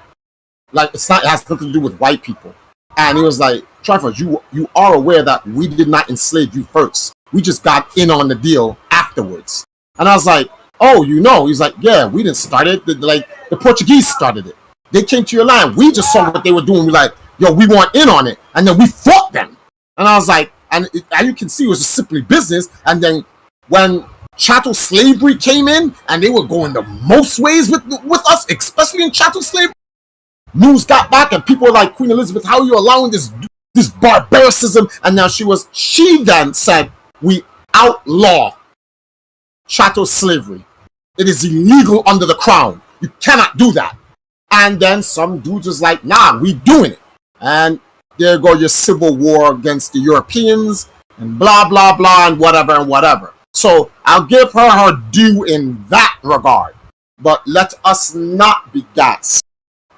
Like, it has nothing to do with white people. And he was like, Triford, you are aware that we did not enslave you first. We just got in on the deal afterwards. And I was like, oh, He's like, yeah, we didn't start it. The Portuguese started it. They came to your land. We just saw what they were doing. We're like, yo, we want in on it. And then we fought them. And I was like, and you can see it was just simply business. And then when chattel slavery came in, and they were going the most ways with us, especially in chattel slavery, news got back, and people were like, Queen Elizabeth, how are you allowing this barbaricism? And now she then said, we outlaw chattel slavery. It is illegal under the crown. You cannot do that. And then some dudes was like, nah, we doing it. And there go your civil war against the Europeans and blah, blah, blah, and whatever. So I'll give her due in that regard. But let us not be gassed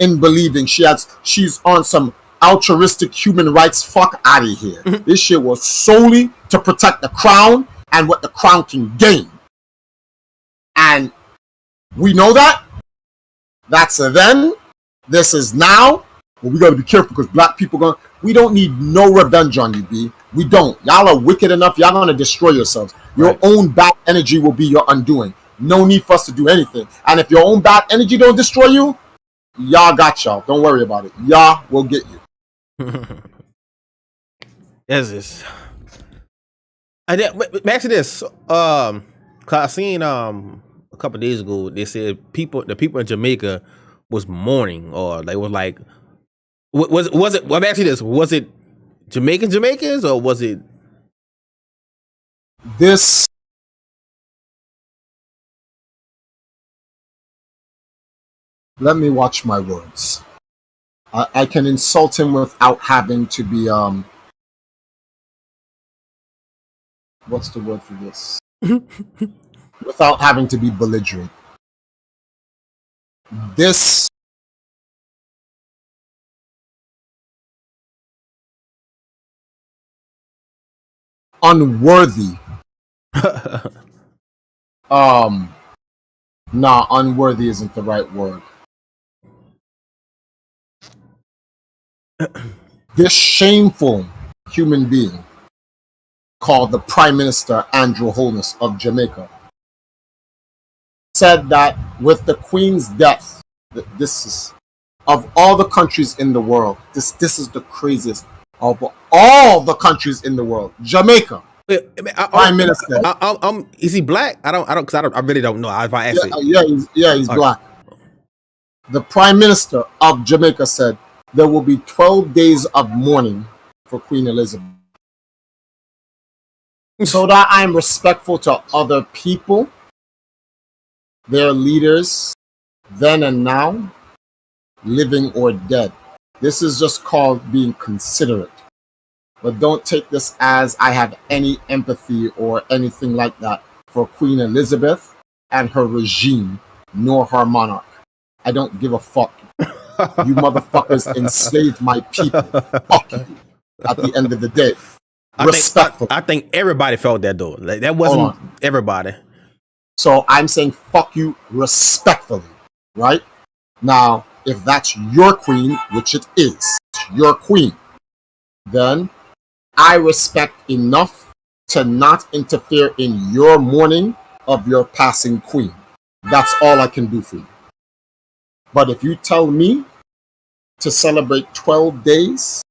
in believing she's on some altruistic human rights. Fuck out of here. This shit was solely to protect the crown and what the crown can gain. And we know that. That's a then. This is now. But we gotta be careful, because black people we don't need no revenge on you, B. We don't. Y'all are wicked enough. Y'all gonna destroy yourselves. Your own bad energy will be your undoing. No need for us to do anything. And if your own bad energy don't destroy you, y'all got y'all. Don't worry about it. Y'all will get you. Yes, this. I did. Back to this. Cause I seen a couple days ago, they said the people in Jamaica was mourning, or they were like, was it? Well, back to this. Was it Jamaicans, or was it this? Let me watch my words. I can insult him without having to be what's the word for this? Without having to be belligerent. This unworthy nah, unworthy isn't the right word. This shameful human being called the Prime Minister Andrew Holness of Jamaica said that with the Queen's death, this is of all the countries in the world, this is the craziest of all the countries in the world. Jamaica, Prime Minister. Is he black? I really don't know. If I ask He's black. The Prime Minister of Jamaica said there will be 12 days of mourning for Queen Elizabeth. So that I'm respectful to other people, their leaders, then and now, living or dead. This is just called being considerate. But don't take this as I have any empathy or anything like that for Queen Elizabeth and her regime, nor her monarch. I don't give a fuck. You motherfuckers enslaved my people. Fuck you. At the end of the day. Respectful. I think everybody felt that though. Like, that wasn't everybody. So I'm saying fuck you respectfully, right? Now, if that's your queen, which it is, your queen, then I respect enough to not interfere in your mourning of your passing queen. That's all I can do for you. But if you tell me to celebrate 12 days,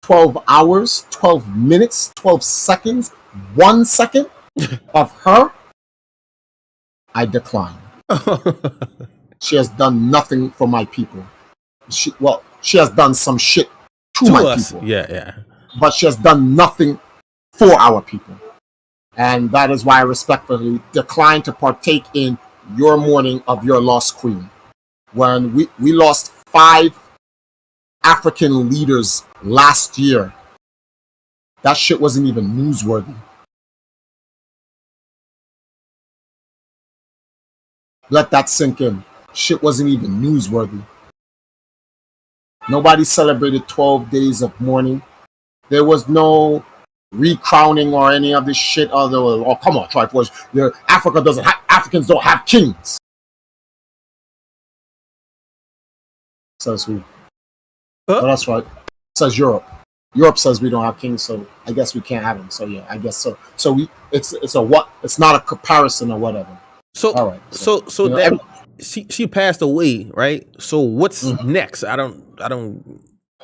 12 hours, 12 minutes, 12 seconds, 1 second of her, I decline. She has done nothing for my people. She has done some shit to my us. people. Yeah. But she has done nothing for our people. And that is why I respectfully decline to partake in your mourning of your lost queen. When we lost 5 African leaders last year, that shit wasn't even newsworthy. Let that sink in. Shit wasn't even newsworthy. Nobody celebrated 12 days of mourning. There was no recrowning or any of this shit. Oh, come on, Triforce. Africans don't have kings. Says who? Oh, that's right. Says Europe. Europe says we don't have kings, so I guess we can't have them. So yeah, I guess so. So it's a what? It's not a comparison or whatever. So all right. So that she passed away, right? So what's next? I don't.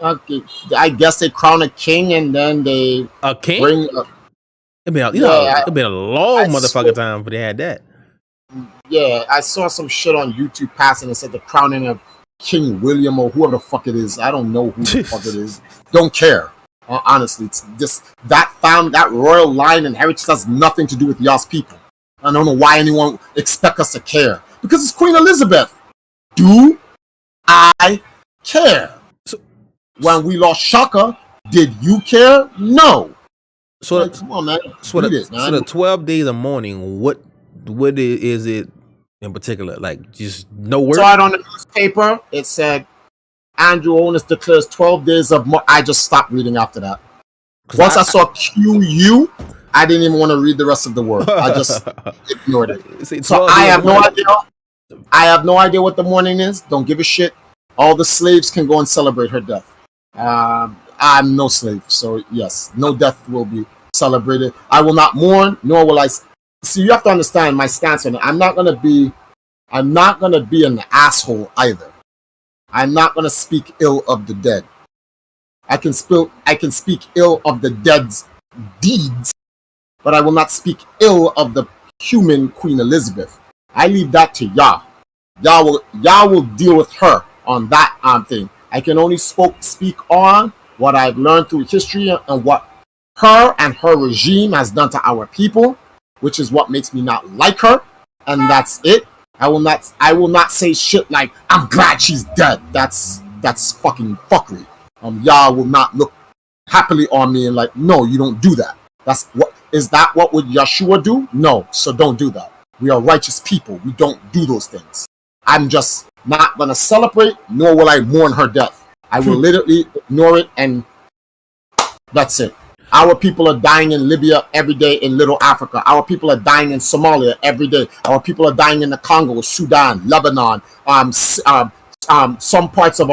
Okay. I guess they crown a king and then they a king. Bring It'd been a long motherfucking time before they had that. Yeah, I saw some shit on YouTube passing and said the crowning of King William or whoever the fuck it is. I don't know who the fuck it is. Don't care. Honestly, it's just that royal line and heritage has nothing to do with y'all's people. I don't know why anyone expect us to care. Because it's Queen Elizabeth. Do I care? When we lost Shaka, did you care? No. So come on, man. So the 12 days of mourning, what is it in particular? Like just no word? Saw it on the newspaper. It said Andrew Holness declares 12 days of mourning. I just stopped reading after that. Once I saw QU, I didn't even want to read the rest of the word. I just ignored it. So I have no idea. I have no idea what the mourning is. Don't give a shit. All the slaves can go and celebrate her death. I'm no slave, so yes, no death will be celebrated. I will not mourn, nor will I. See, you have to understand my stance on it. I'm not gonna be an asshole either. I'm not gonna speak ill of the dead. I can speak ill of the dead's deeds, but I will not speak ill of the human Queen Elizabeth. I leave that to y'all. Y'all will deal with her on that thing. I can only speak on what I've learned through history and what her and her regime has done to our people, which is what makes me not like her. And that's it. I will not say shit like I'm glad she's dead. That's fucking fuckery. Y'all will not look happily on me and like, no, you don't do that. What would Yeshua do? No, so don't do that. We are righteous people. We don't do those things. I'm just not gonna celebrate, nor will I mourn her death. I will literally ignore it, and that's it. Our people are dying in Libya every day, in Little Africa. Our people are dying in Somalia every day. Our people are dying in the Congo, Sudan, Lebanon, some parts of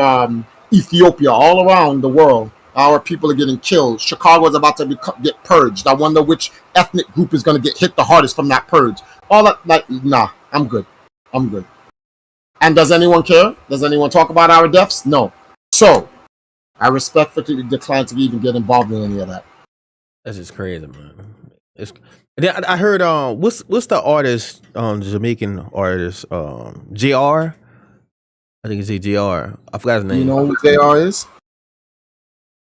Ethiopia, all around the world. Our people are getting killed. Chicago is about to get purged. I wonder which ethnic group is going to get hit the hardest from that purge. All that, like, nah, I'm good. And does anyone care? Does anyone talk about our deaths? No. So, I respectfully decline to even get involved in any of that. That's just crazy, man. I heard what's the artist, Jamaican artist, JR? I think it's JR. I forgot his name. You know who JR is?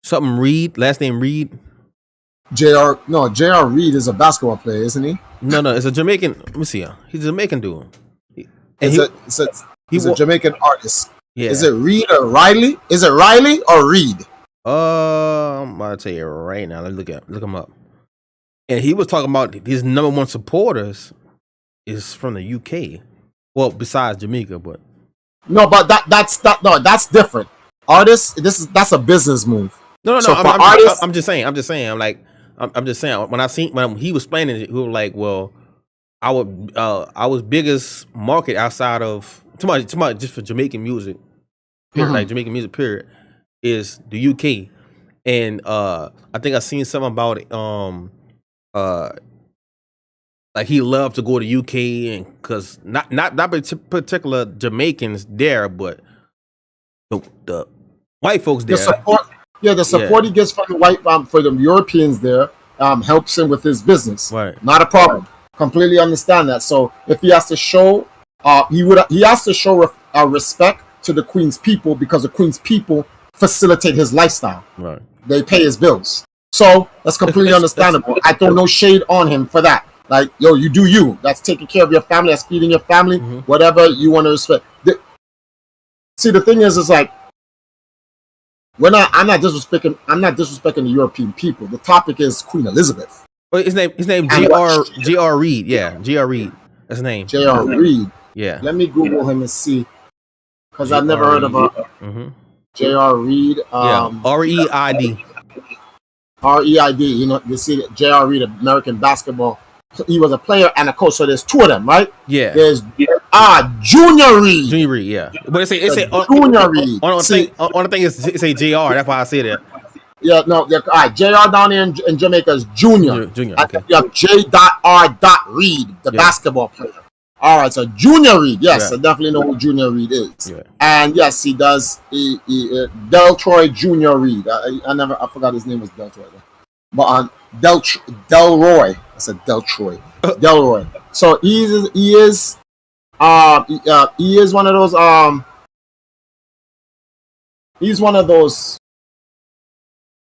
Something Reed, last name Reed. JR Reed is a basketball player, isn't he? No, it's a Jamaican. Let me see. He's a Jamaican dude. He's a Jamaican artist. Yeah. Is it Reed or Riley? Is it Riley or Reed? I'm about to tell you right now. Let me look him up. And he was talking about his number one supporters is from the UK. Well, besides Jamaica, but no, but that's different. Artists, that's a business move. No. So I'm just saying. I'm just saying. When he was explaining it, he was like, "Well, our biggest market outside of just for Jamaican music, period, like Jamaican music, period, is the UK." And I think I seen something about it. Like he loved to go to UK, and because not particular Jamaicans there, but the white folks there. The support he gets from the white for the Europeans there helps him with his business. Right. Not a problem. Completely understand that. So if he has to show, he has to show respect to the Queen's people, because the Queen's people facilitate his lifestyle. Right. They pay his bills. So that's completely understandable. I throw no shade on him for that. Like, yo, you do you. That's taking care of your family. That's feeding your family. Whatever you want to respect. See, the thing is like, I'm not disrespecting the European people. The topic is Queen Elizabeth. Well, his name G.R. Reed. Yeah, G.R. Reed. That's his name. J.R. Reed. Yeah. Let me Google him and see, because I've never heard of a J.R. Reed. R-E-I-D. R-E-I-D. You know, you see J.R. Reed, American basketball. He was a player and a coach. So there's two of them, right? Yeah. There's Junior Reed. Junior Reed, yeah. But it's Junior Reed. On the thing is it say JR. That's why I say that. Yeah, no. All right, JR down here in Jamaica is Junior. Junior. Okay. You have J.R. Reed, the basketball player. All right, so Junior Reed. Yes, I definitely know who Junior Reed is. Yeah. And yes, he does. Deltroy Junior Reed. I forgot his name was Deltroy. But Delroy. I said Deltroy. Delroy. So he is one of those he's one of those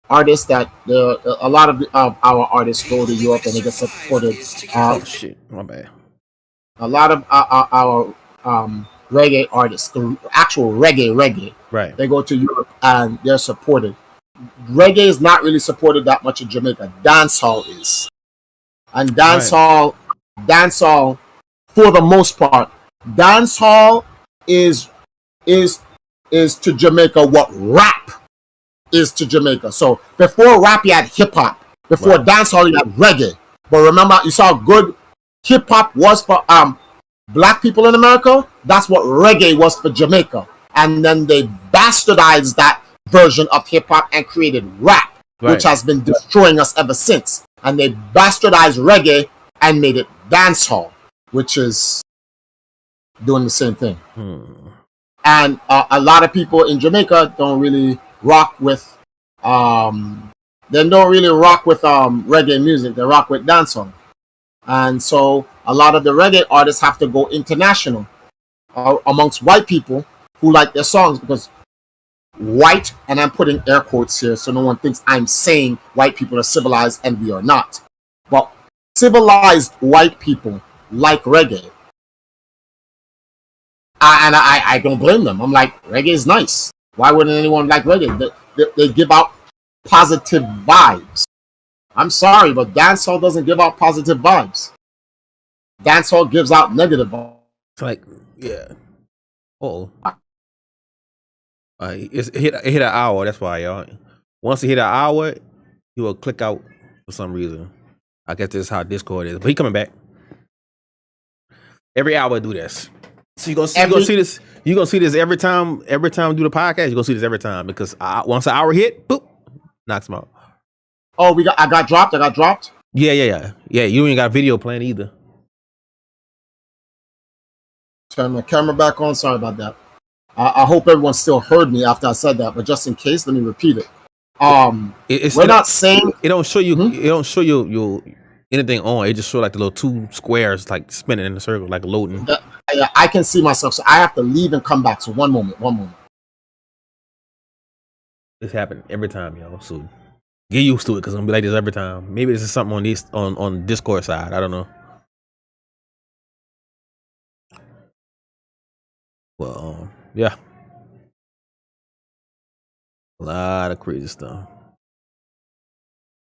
artists that a lot of our artists go to Europe and they get supported. Oh shit, my bad. A lot of our reggae artists, the actual reggae, right? They go to Europe and they're supported. Reggae is not really supported that much in Jamaica. Dancehall is, and dancehall, for the most part, dancehall is to Jamaica what rap is to Jamaica. So before rap, you had hip hop. Before dancehall, you had reggae. But remember, you saw good hip hop was for black people in America. That's what reggae was for Jamaica. And then they bastardized that version of hip hop and created rap, which has been destroying us ever since. And they bastardized reggae and made it dancehall, which is doing the same thing. And a lot of people in Jamaica don't really rock with reggae music. They rock with dancehall. And so a lot of the reggae artists have to go international amongst white people who like their songs, because white, and I'm putting air quotes here so no one thinks I'm saying white people are civilized and we are not. But civilized white people like reggae. I don't blame them. I'm like, reggae is nice. Why wouldn't anyone like reggae? They give out positive vibes. I'm sorry, but dancehall doesn't give out positive vibes. Dancehall gives out negative vibes. It's like, yeah. It hit an hour. That's why, y'all. Once it hit an hour, he will click out for some reason. I guess this is how Discord is. But he coming back. Every hour do this. So you're gonna see this. You're gonna see this every time. Every time we do the podcast, you're gonna see this every time because once an hour hit, boop, knocks him out. Oh, I got dropped. Yeah. You ain't got video playing either. Turn my camera back on. Sorry about that. I hope everyone still heard me after I said that, but just in case, let me repeat it. We're not saying it don't show you. It don't show you anything on. It just show like the little two squares like spinning in a circle, like loading. I can see myself, so I have to leave and come back. So one moment. This happened every time, y'all. So get used to it because I'm gonna be like this every time. Maybe this is something on Discord side. I don't know. Well, yeah, a lot of crazy stuff.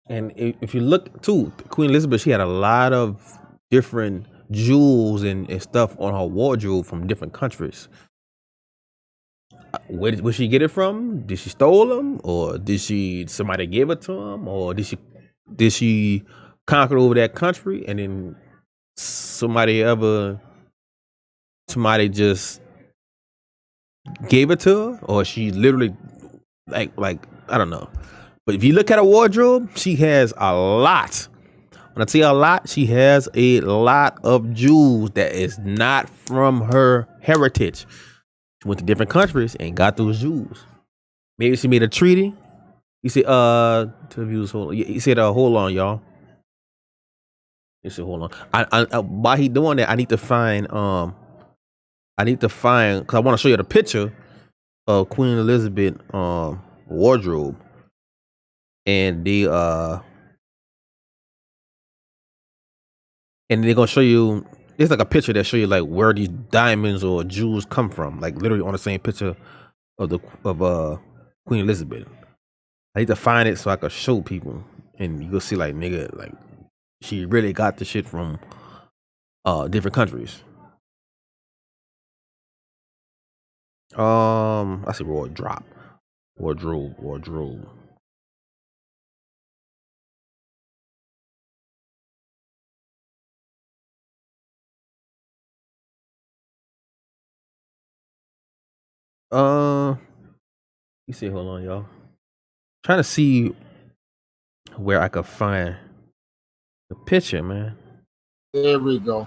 And if you look too, Queen Elizabeth, she had a lot of different jewels and stuff on her wardrobe from different countries. Where did she get it from? Did she stole them, or did somebody give it to them, or did she conquer over that country and then somebody just gave it to her, or she literally like I don't know. But if you look at her wardrobe, she has a lot. When I say a lot, she has a lot of jewels that is not from her heritage. She went to different countries and got those jewels. Maybe she made a treaty. He said, to the viewers, hold on. He said, hold on, y'all. He said, hold on. I while he doing that, I need to find, because I want to show you the picture of Queen Elizabeth wardrobe. And they're gonna show you. It's like a picture that show you like where these diamonds or jewels come from, like literally on the same picture of Queen Elizabeth. I need to find it so I can show people, and you'll see like nigga, like she really got the shit from different countries. I see wardrobe. You see, hold on, y'all. Trying to see where I could find the picture, man. There we go.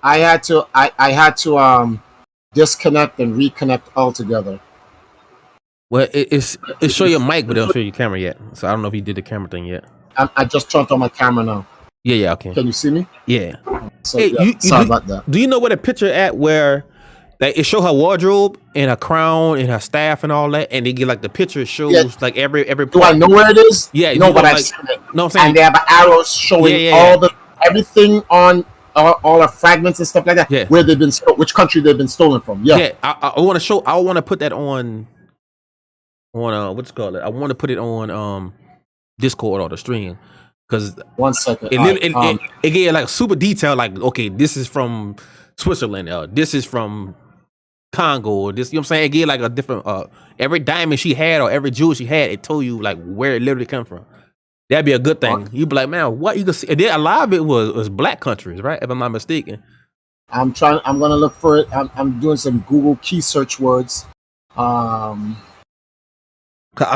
I had to disconnect and reconnect altogether. Well, it show your mic, but it don't show your camera yet. So I don't know if you did the camera thing yet. I just turned on my camera now. Yeah, okay. Can you see me? Yeah. So, yeah, sorry about that. Do you know where the picture at where like it show her wardrobe and her crown and her staff and all that, and they get like the picture shows like every part. Do I know where it is? Yeah, no, but I've like, seen it. No, I'm saying, and they have arrows showing everything on all the fragments and stuff like that. Yeah. Where they've been, which country they've been stolen from. Yeah. Yeah, I want to show. I want to put that on what's it called? I want to put it on Discord or the stream because 1 second. It gave like super detail. Like, okay, this is from Switzerland. This is from Congo, or this, you know what I'm saying? It gave like a different every diamond she had or every jewel she had, it told you like where it literally come from. That'd be a good thing. You'd be like, man, what you can see? And then a lot of it was black countries, right? If I'm not mistaken. I'm gonna look for it. I'm doing some Google key search words. I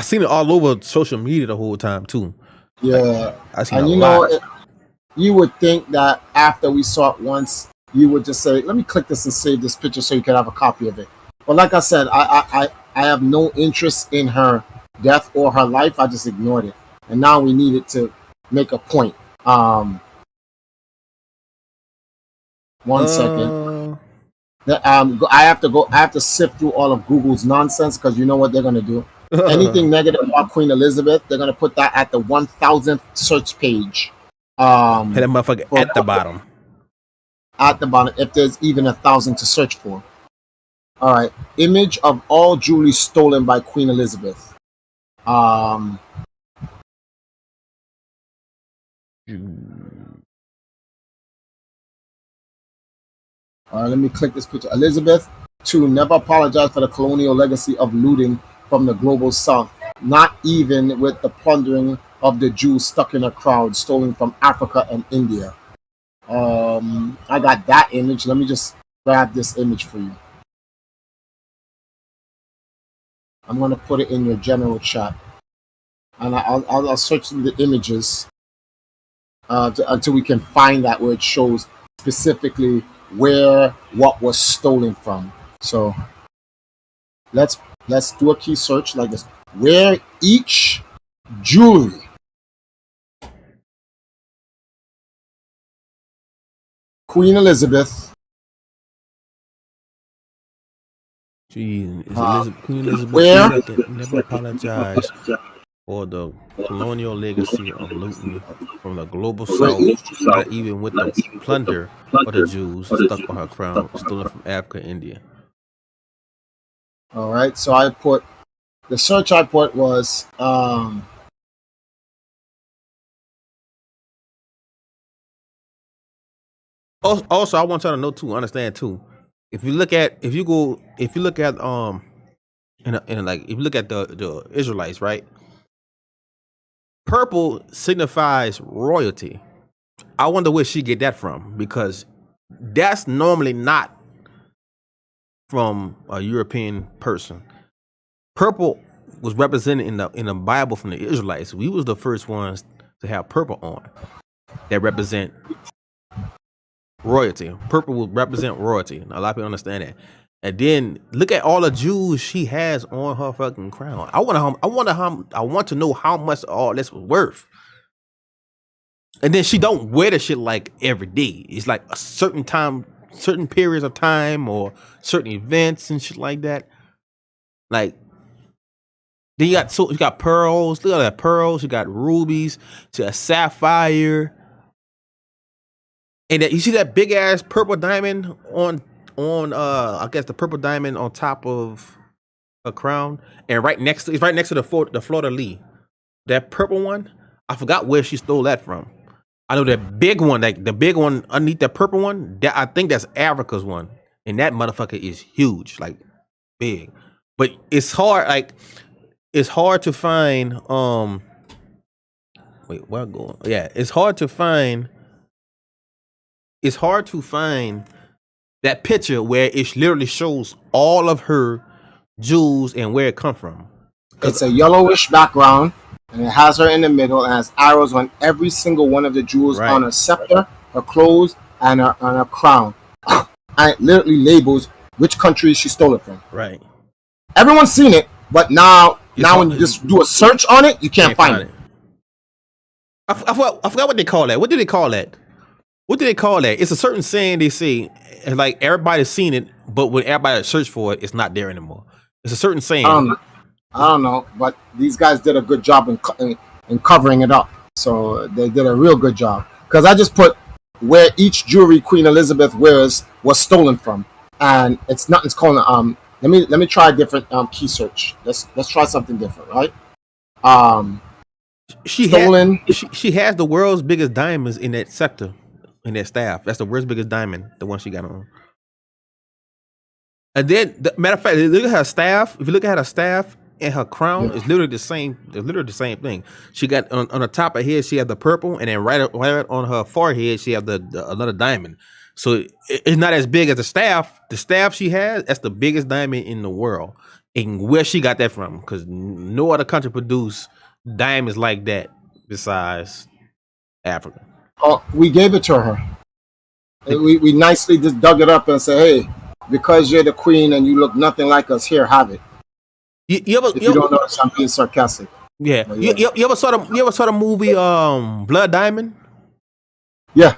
seen it all over social media the whole time too. Yeah, I seen and a you lot. know, you would think that after we saw it once, you would just say, let me click this and save this picture so you can have a copy of it. But like I said, I have no interest in her death or her life. I just ignored it. And now we needed to make a point. 1 second. I have to sift through all of Google's nonsense because you know what they're going to do. Anything negative about Queen Elizabeth, they're going to put that at the 1000th search page. That motherfucker at the bottom. At the bottom, if there's even 1,000 to search for. All right. Image of all jewelry stolen by Queen Elizabeth. All right, let me click this picture. Elizabeth II never apologized for the colonial legacy of looting from the global south, not even with the plundering of the Jews stuck in a crowd stolen from Africa and India. I got that image. Let me just grab this image for you. I'm going to put it in your general chat. And I'll search through the images until we can find that where it shows specifically where what was stolen from. So let's do a key search like this. Where each jewelry Queen Elizabeth Queen Elizabeth where II never apologized for the colonial legacy of looting from the global south, not even with the plunder of the Jews stuck on her crown, stolen from Africa and India. all right, so I put the search I put was Also, I want y'all to know too, understand too. If you look at if you look at if you look at the Israelites, right? Purple signifies royalty. I wonder where she get that from, because that's normally not from a European person. Purple was represented in the Bible from the Israelites. We was the first ones to have purple on that represent royalty. Purple will represent royalty. A lot of people understand that. And then look at all the jewels she has on her fucking crown. I want to know how much all this was worth. And then she don't wear the shit like every day. It's like a certain time, certain periods of time, or certain events and shit like that. Like, then you got pearls. Look at that pearls. You got rubies. You got sapphire. And that, you see that big ass purple diamond on I guess the purple diamond on top of a crown, and right next to the fleur de lis. That purple one, I forgot where she stole that from. I know that big one, like the big one underneath that purple one. That I think that's Africa's one, and that motherfucker is huge, like big. But it's hard, to find. Wait, where I going? Yeah, it's hard to find that picture where it literally shows all of her jewels and where it come from. It's a yellowish background, and it has her in the middle, and has arrows on every single one of the jewels on her scepter, her clothes, and her crown. And it literally labels which country she stole it from. Right. Everyone's seen it, but now when you just do a search on it, you can't find it. I forgot what they call that. What do they call that? It's a certain saying they say, and like everybody's seen it, but when everybody search for it, it's not there anymore. It's a certain saying. I don't know, but these guys did a good job in covering it up. So they did a real good job. Because I just put where each jewelry Queen Elizabeth wears was stolen from, and it's not. It's called Let me try a different key search. Let's try something different, right? She has the world's biggest diamonds in that sector. In that staff, that's the world's biggest diamond, the one she got on. And then, matter of fact, look at her staff. If you look at her staff and her crown, it's literally the same. It's literally the same thing. She got on the top of her head, she had the purple, and then right on her forehead, she had the another diamond. So it's not as big as the staff. The staff she has, that's the biggest diamond in the world. And where she got that from? Because no other country produce diamonds like that besides Africa. Oh, we gave it to her. We nicely just dug it up and said, "Hey, because you're the queen and you look nothing like us, here, have it." If you don't notice, I'm being sarcastic. Yeah. You ever saw the movie Blood Diamond? Yeah.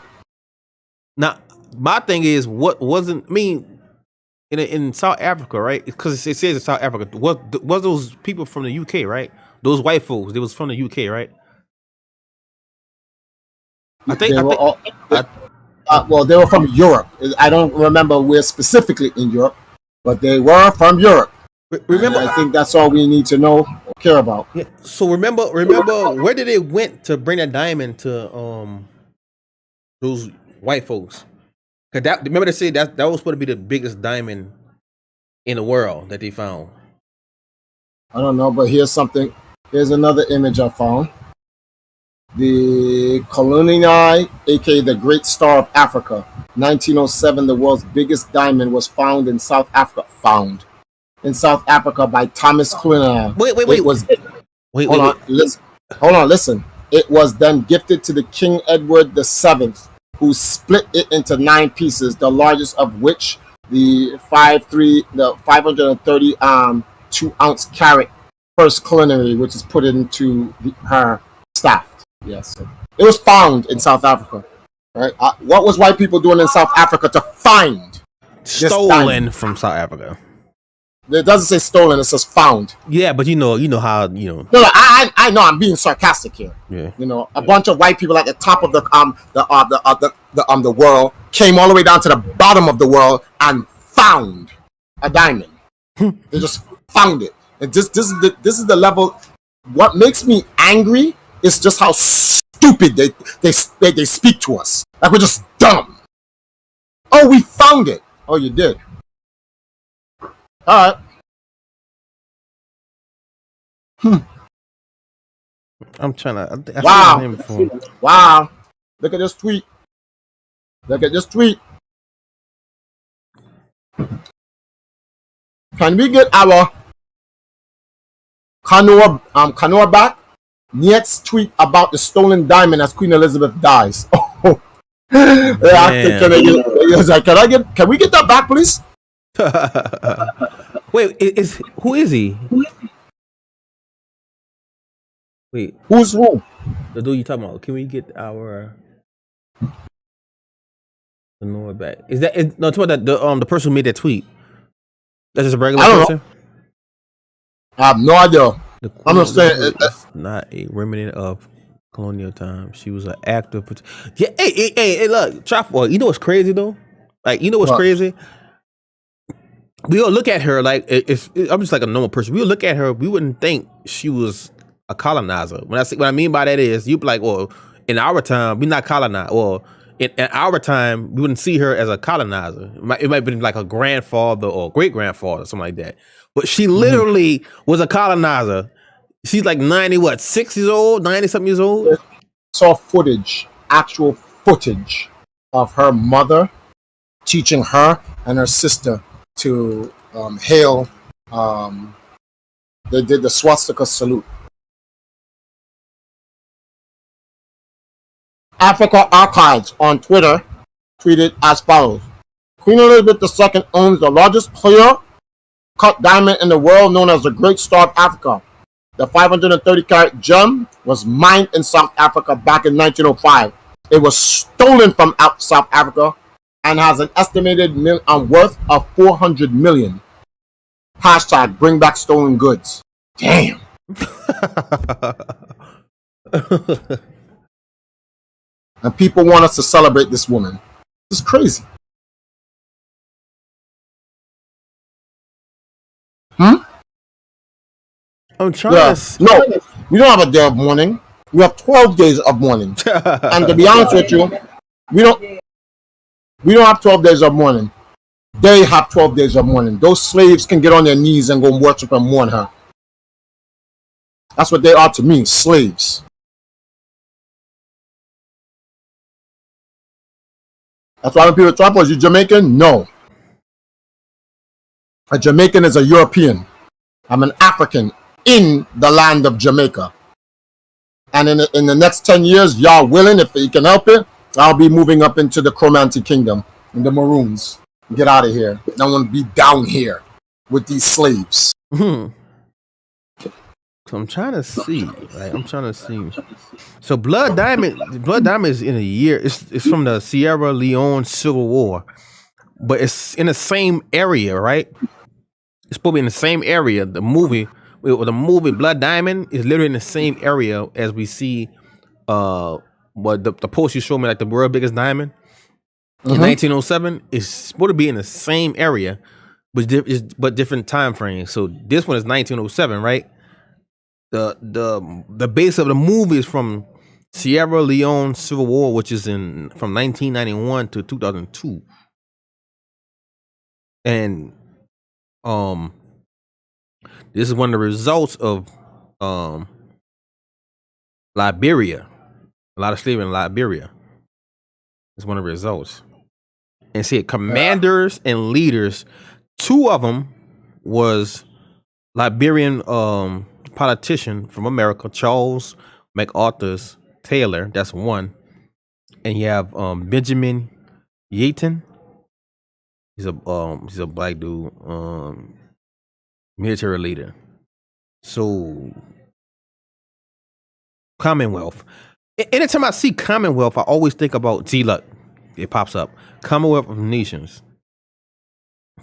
Now, my thing is, what wasn't in South Africa, right? Because it says in South Africa, was those people from the UK, right? Those white folks, they was from the UK, right? They were from Europe. I don't remember where specifically in Europe, but they were from Europe. Remember, And I think that's all we need to know or care about. yeah, so remember, where did they went to bring that diamond to those white folks? Cause that remember they said that was supposed to be the biggest diamond in the world that they found. I don't know, but here's something. Here's another image I found. The Columni, aka the Great Star of Africa. 1907, the world's biggest diamond was found in South Africa. Found in South Africa by Thomas Clunier. Wait. It was, hold on, listen. It was then gifted to the King Edward VII, who split it into 9 pieces, the largest of which the 530 2-ounce carat first culinary, which is put into her staff. Yes, it was found in South Africa. Right? What was white people doing in South Africa to find? Stolen from South Africa. It doesn't say stolen; it says found. Yeah, but you know how you know. No, I know I'm being sarcastic here. Yeah. You know, a bunch of white people at the top of the world came all the way down to the bottom of the world and found a diamond. They just found it. And this is the level. What makes me angry is just how stupid they speak to us. Like we're just dumb. Oh, we found it. Oh, you did. All right. I'm trying to. Wow. Look at this tweet. Can we get our Kanoa back? Niet's tweet about the stolen diamond as Queen Elizabeth dies. Oh, can we get that back, please? Wait, who is he? Wait, who's who? The dude you talking about? Can we get our Kanoa back? No? Talking about the person who made that tweet. That's just a regular person. I have no idea. I'm just saying it's not a remnant of colonial time. She was an active. Yeah, hey, look, Trapboy. You know what's crazy though? Like, you know what's crazy? We all look at her like I'm just like a normal person. We would look at her, we wouldn't think she was a colonizer. What I mean by that is you'd be like, well, in our time, we're not colonized. Well, in our time, we wouldn't see her as a colonizer. It might have been like a grandfather or great grandfather, something like that. But she literally was a colonizer. She's like 6 years old, 90-something years old. Saw actual footage of her mother teaching her and her sister to hail. They did the swastika salute. Africa Archives on Twitter tweeted as follows. Queen Elizabeth II owns the largest clear-cut diamond in the world, known as the Great Star of Africa. The 530-carat gem was mined in South Africa back in 1905. It was stolen from South Africa and has an estimated worth of 400 million. Hashtag bring back stolen goods. Damn. And people want us to celebrate this woman. It's crazy. I'm trying to... No, we don't have a day of mourning. We have 12 days of mourning. And to be honest with you, we don't have 12 days of mourning. They have 12 days of mourning. Those slaves can get on their knees and go worship and mourn her. That's what they are to me, slaves. That's why when people talk about, you Jamaican? No. A Jamaican is a European. I'm an African in the land of Jamaica. And in the next 10 years, y'all willing, if you can help it, I'll be moving up into the Chromanti Kingdom, in the Maroons. Get out of here. I don't want to be down here with these slaves. So I'm trying to see. So Blood Diamond is in a year. It's from the Sierra Leone Civil War, but it's in the same area, right? It's supposed to be in the same area. The movie Blood Diamond is literally in the same area as we see. What the post you showed me, like the world's biggest diamond in 1907, is supposed to be in the same area. but different time frames. So this one is 1907, right? The base of the movie is from Sierra Leone Civil War, which is from 1991 to 2002, and this is one of the results of Liberia. A lot of slavery in Liberia. It's one of the results. And see, commanders and leaders. Two of them was Liberian politician from America, Charles MacArthur's Taylor. That's one. And you have Benjamin Yaton. He's a black dude, military leader. So Commonwealth. Anytime I see Commonwealth, I always think about T-Luck. It pops up. Commonwealth of Nations.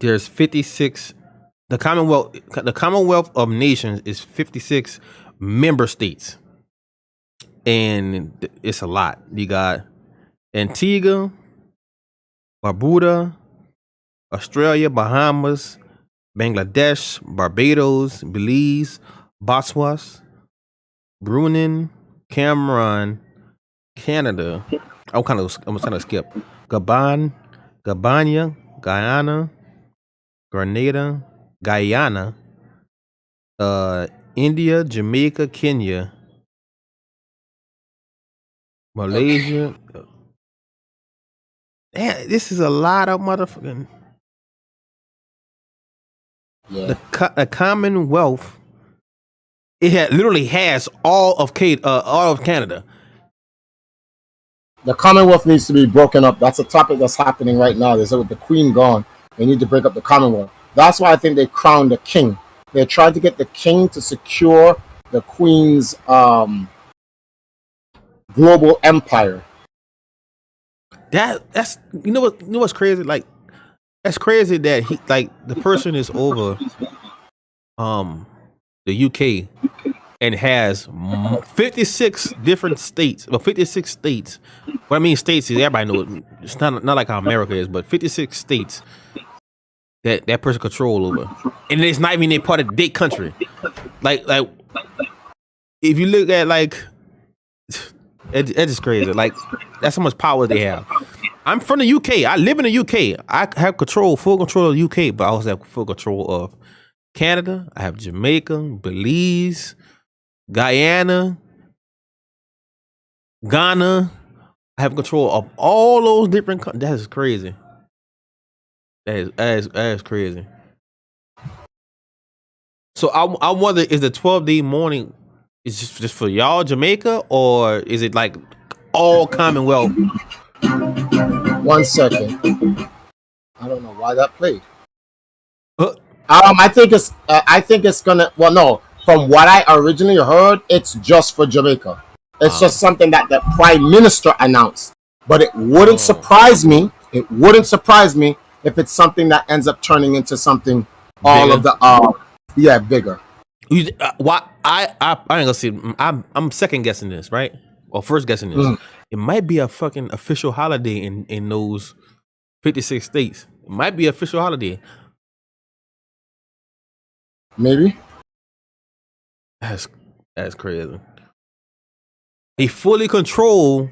There's 56. The Commonwealth of Nations is 56 member states, and it's a lot. You got Antigua, Barbuda, Australia, Bahamas, Bangladesh, Barbados, Belize, Botswana, Brunei, Cameroon, Canada. I'm trying to skip. Guyana, Grenada, Guyana, India, Jamaica, Kenya, Malaysia. Man, this is a lot of motherfucking. Yeah. The Commonwealth. It literally has all of Canada. The Commonwealth needs to be broken up. That's a topic that's happening right now. There's with the Queen gone. They need to break up the Commonwealth. That's why I think they crowned the king. They tried to get the king to secure the Queen's global empire. That's what's crazy? Like, that's crazy that the person is over the UK and has 56 different states. Well, 56 states. What I mean states is everybody knows it's not like how America is, but 56 states that person control over, and it's not even a part of their country. Like if you look at it's just crazy. Like, that's how much power they have. I'm from the UK. I live in the UK. I have full control of the UK, but I also have full control of Canada. I have Jamaica, Belize, Guyana, Ghana. I have control of all those different countries. That is crazy. That is crazy. So I wonder, is the 12-day mourning is just for y'all Jamaica, or is it like all Commonwealth? 1 second. I don't know why that played. I think it's gonna. Well, no. From what I originally heard, it's just for Jamaica. It's just something that the Prime Minister announced. But it wouldn't surprise me. It wouldn't surprise me if it's something that ends up turning into something bigger. Why I ain't gonna see. I'm second guessing this, right? Or first guessing this. It might be a fucking official holiday in those 56 states. It might be an official holiday. Maybe. That's crazy. He fully control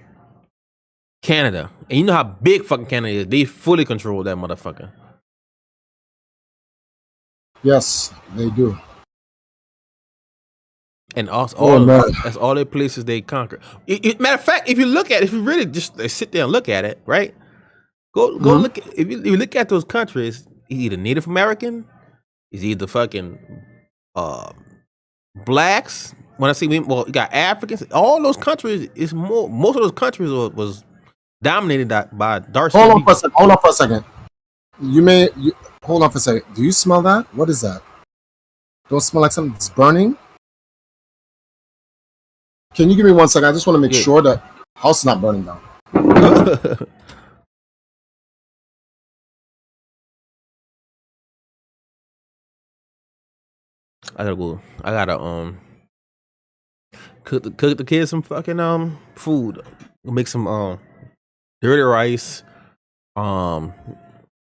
Canada, and you know how big fucking Canada is. They fully control that motherfucker. Yes, they do. And also, that's all the places they conquer. Matter of fact, if you really just sit there and look at it, right? Go look. If you look at those countries, he's either Native American, he's either fucking blacks. When I say you got Africans. All those countries is most of those countries was dominated by Darcy. Hold on for a second. Hold on for a second. Do you smell that? What is that? Don't smell like something's burning? Can you give me 1 second? I just want to make sure that house is not burning down. I gotta cook the kids some fucking food. Make some dirty rice,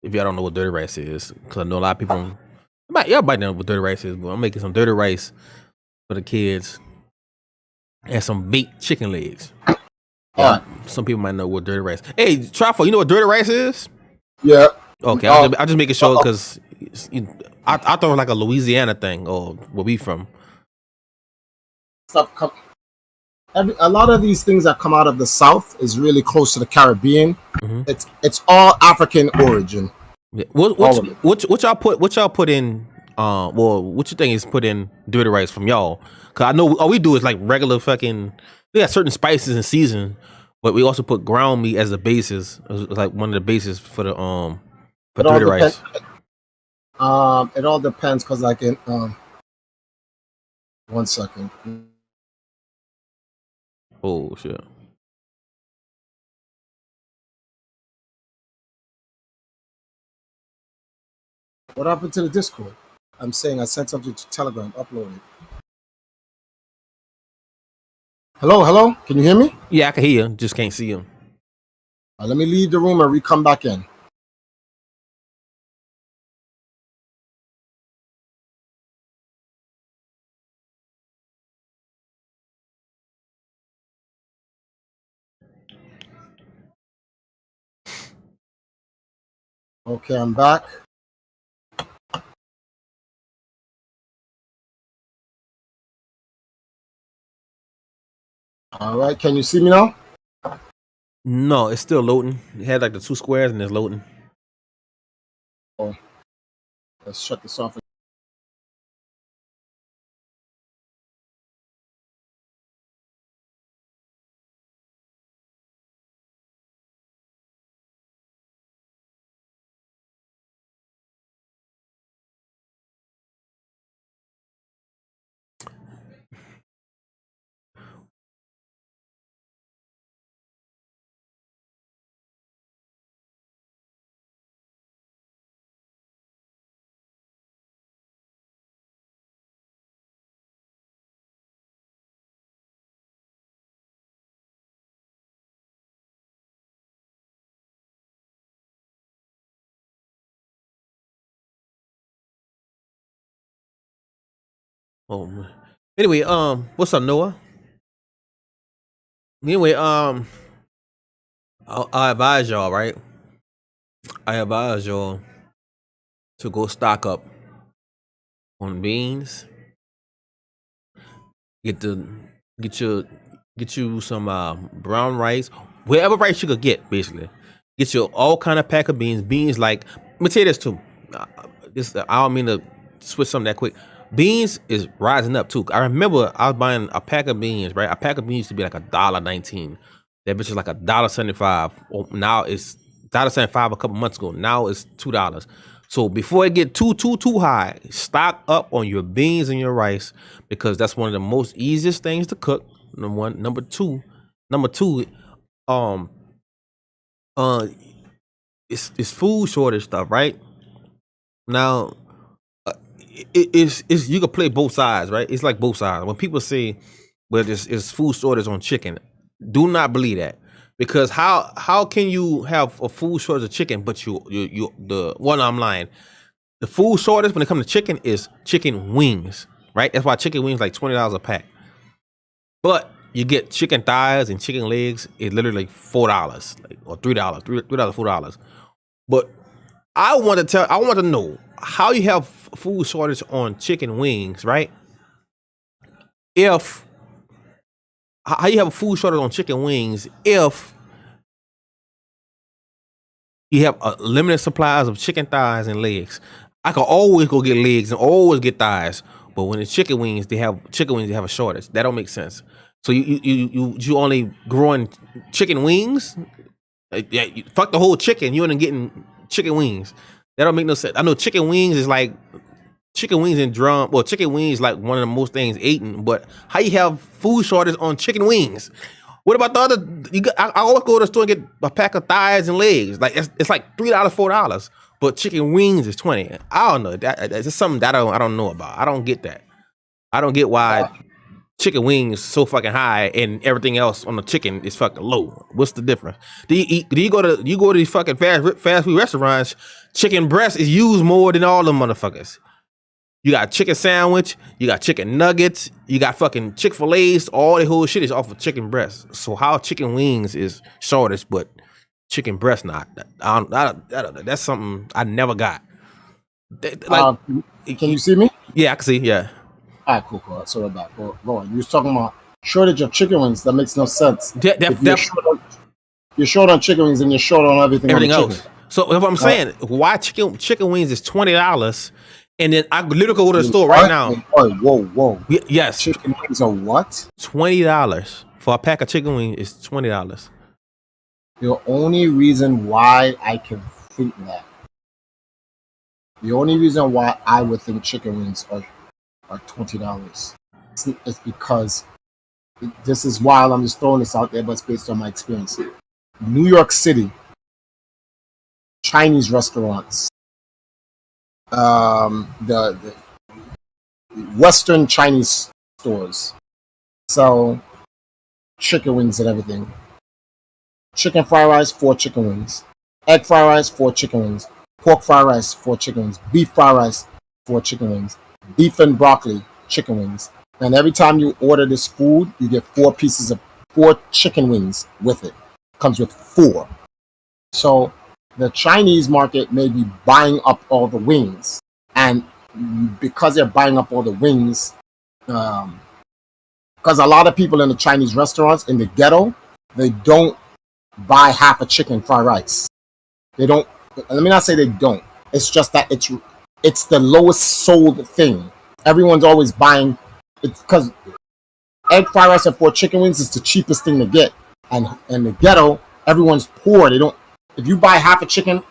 If y'all don't know what dirty rice is, because I know a lot of people. Y'all might know what dirty rice is, but I'm making some dirty rice for the kids and some baked chicken legs. Some people might know what dirty rice. Hey, Trifle, you know what dirty rice is? Yeah. Okay, I'll just make it sure because I thought it was like a Louisiana thing or where we from. A lot of these things that come out of the South is really close to the Caribbean. Mm-hmm. It's all African origin. Yeah. What y'all put in? What you think is put in dirty rice from y'all? Cause I know all we do is like regular fucking. We got certain spices and season, but we also put ground meat as a basis. It's like one of the bases for the for dirty rice. It all depends, cause like in 1 second. Oh shit. What happened to the Discord? I'm saying I sent something to Telegram, upload it. Hello? Can you hear me? Yeah, I can hear you. Just can't see you. Let me leave the room and come back in. Okay, I'm back. All right, can you see me now? No, it's still loading. It had like the 2 squares and it's loading. Oh, let's shut this off. Oh man. Anyway, what's up, Noah? Anyway, I advise y'all, right? I advise y'all to go stock up on beans. Get you some brown rice, whatever rice you could get, basically. Get you all kind of pack of beans. Beans like, let me tell you this too. I don't mean to switch something that quick. Beans is rising up too. I remember I was buying a pack of beans, right? A pack of beans used to be like $1.19. That bitch is like $1.75. Now it's $1.75 a couple months ago. Now it's $2. So before it get too high, stock up on your beans and your rice, because that's one of the most easiest things to cook. Number one. Number two, it's food shortage stuff, right? Now, it's you can play both sides, right? It's like both sides. When people say, well, it's food shortage on chicken, do not believe that. Because how can you have a food shortage of chicken, but I'm lying. The food shortage when it comes to chicken is chicken wings, right? That's why chicken wings like $20 a pack. But you get chicken thighs and chicken legs, it's literally like $4, like, or $3, $4. But I want to know how you have food shortage on chicken wings, right? How you have a food shortage on chicken wings if you have a limited supplies of chicken thighs and legs? I can always go get legs and always get thighs, but when it's chicken wings, they have a shortage. That don't make sense. So you only growing chicken wings? Yeah, fuck the whole chicken. You only getting chicken wings. That don't make no sense. I know chicken wings is like chicken wings and drum. Well, chicken wings is like one of the most things eaten. But how you have food shortage on chicken wings? What about the other? I always go to the store and get a pack of thighs and legs. Like it's like $3, $4. But chicken wings is $20. I don't know. That's just something that I don't know about. I don't get that. I don't get why chicken wings so fucking high and everything else on the chicken is fucking low? What's the difference? Do you go to these fucking fast food restaurants? Chicken breast is used more than all them motherfuckers. You got chicken sandwich, you got chicken nuggets, you got fucking Chick-fil-A's. All the whole shit is off of chicken breast. So how chicken wings is shortest, but chicken breast not? That's something I never got. Can you see me? Yeah, I can see. Yeah. All right, cool. Sorry about that. Go on. You was talking about shortage of chicken wings. That makes no sense. You're short on chicken wings and you're short on everything else. Chicken. So if I'm saying why chicken wings is $20, and then I literally go to the store right now. Whoa. Yes. Chicken wings are what? $20 for a pack of chicken wings is $20. The only reason why I can think that. The only reason why I would think chicken wings are $20 is because this is wild. I'm just throwing this out there, but it's based on my experience. New York City, Chinese restaurants, the Western Chinese stores sell chicken wings and everything. Chicken fried rice, 4 chicken wings. Egg fried rice, 4 chicken wings. Pork fried rice, 4 chicken wings. Beef fried rice, 4 chicken wings. Beef and broccoli, chicken wings. And every time you order this food, you get 4 chicken wings with it. Comes with 4. So the Chinese market may be buying up all the wings. And because they're buying up all the wings, because a lot of people in the Chinese restaurants in the ghetto, they don't buy half a chicken fried rice. They don't. Let me not say they don't. It's just that it's the lowest sold thing. Everyone's always buying it because egg fried rice and 4 chicken wings is the cheapest thing to get. And in the ghetto, everyone's poor. They don't. If you buy half a chicken,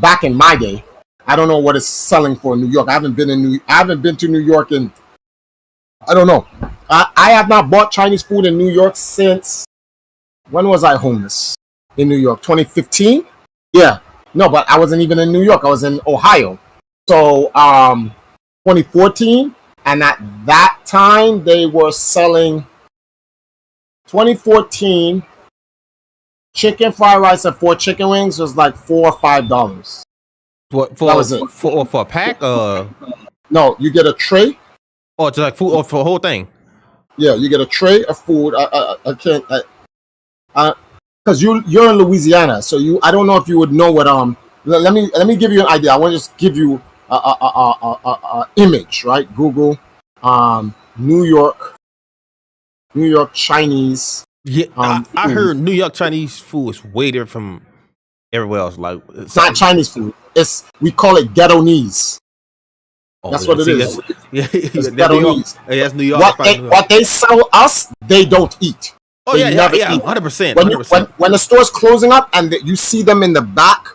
back in my day, I don't know what it's selling for in New York. I haven't been to New York in. I don't know. I have not bought Chinese food in New York since. When was I homeless in New York? 2015. Yeah. No, but I wasn't even in New York. I was in Ohio. So 2014, and at that time they were selling 2014 chicken fried rice and 4 chicken wings was like $4 or $5. That was it. For a pack? No, you get a tray. Oh, just like food or for a whole thing? Yeah, you get a tray of food. I can't. Because you're in Louisiana, so I don't know if you would know what let me give you an idea. I want to just give you a image, right? Google New York Chinese. Yeah, I heard New York Chinese food is way different from everywhere else. Like it's not Chinese food. We call it ghetto-nese. That's what it is. It's ghetto-nese. That's New York. What they sell us, they don't eat. Oh they yeah, 100%. When the store's closing up and you see them in the back,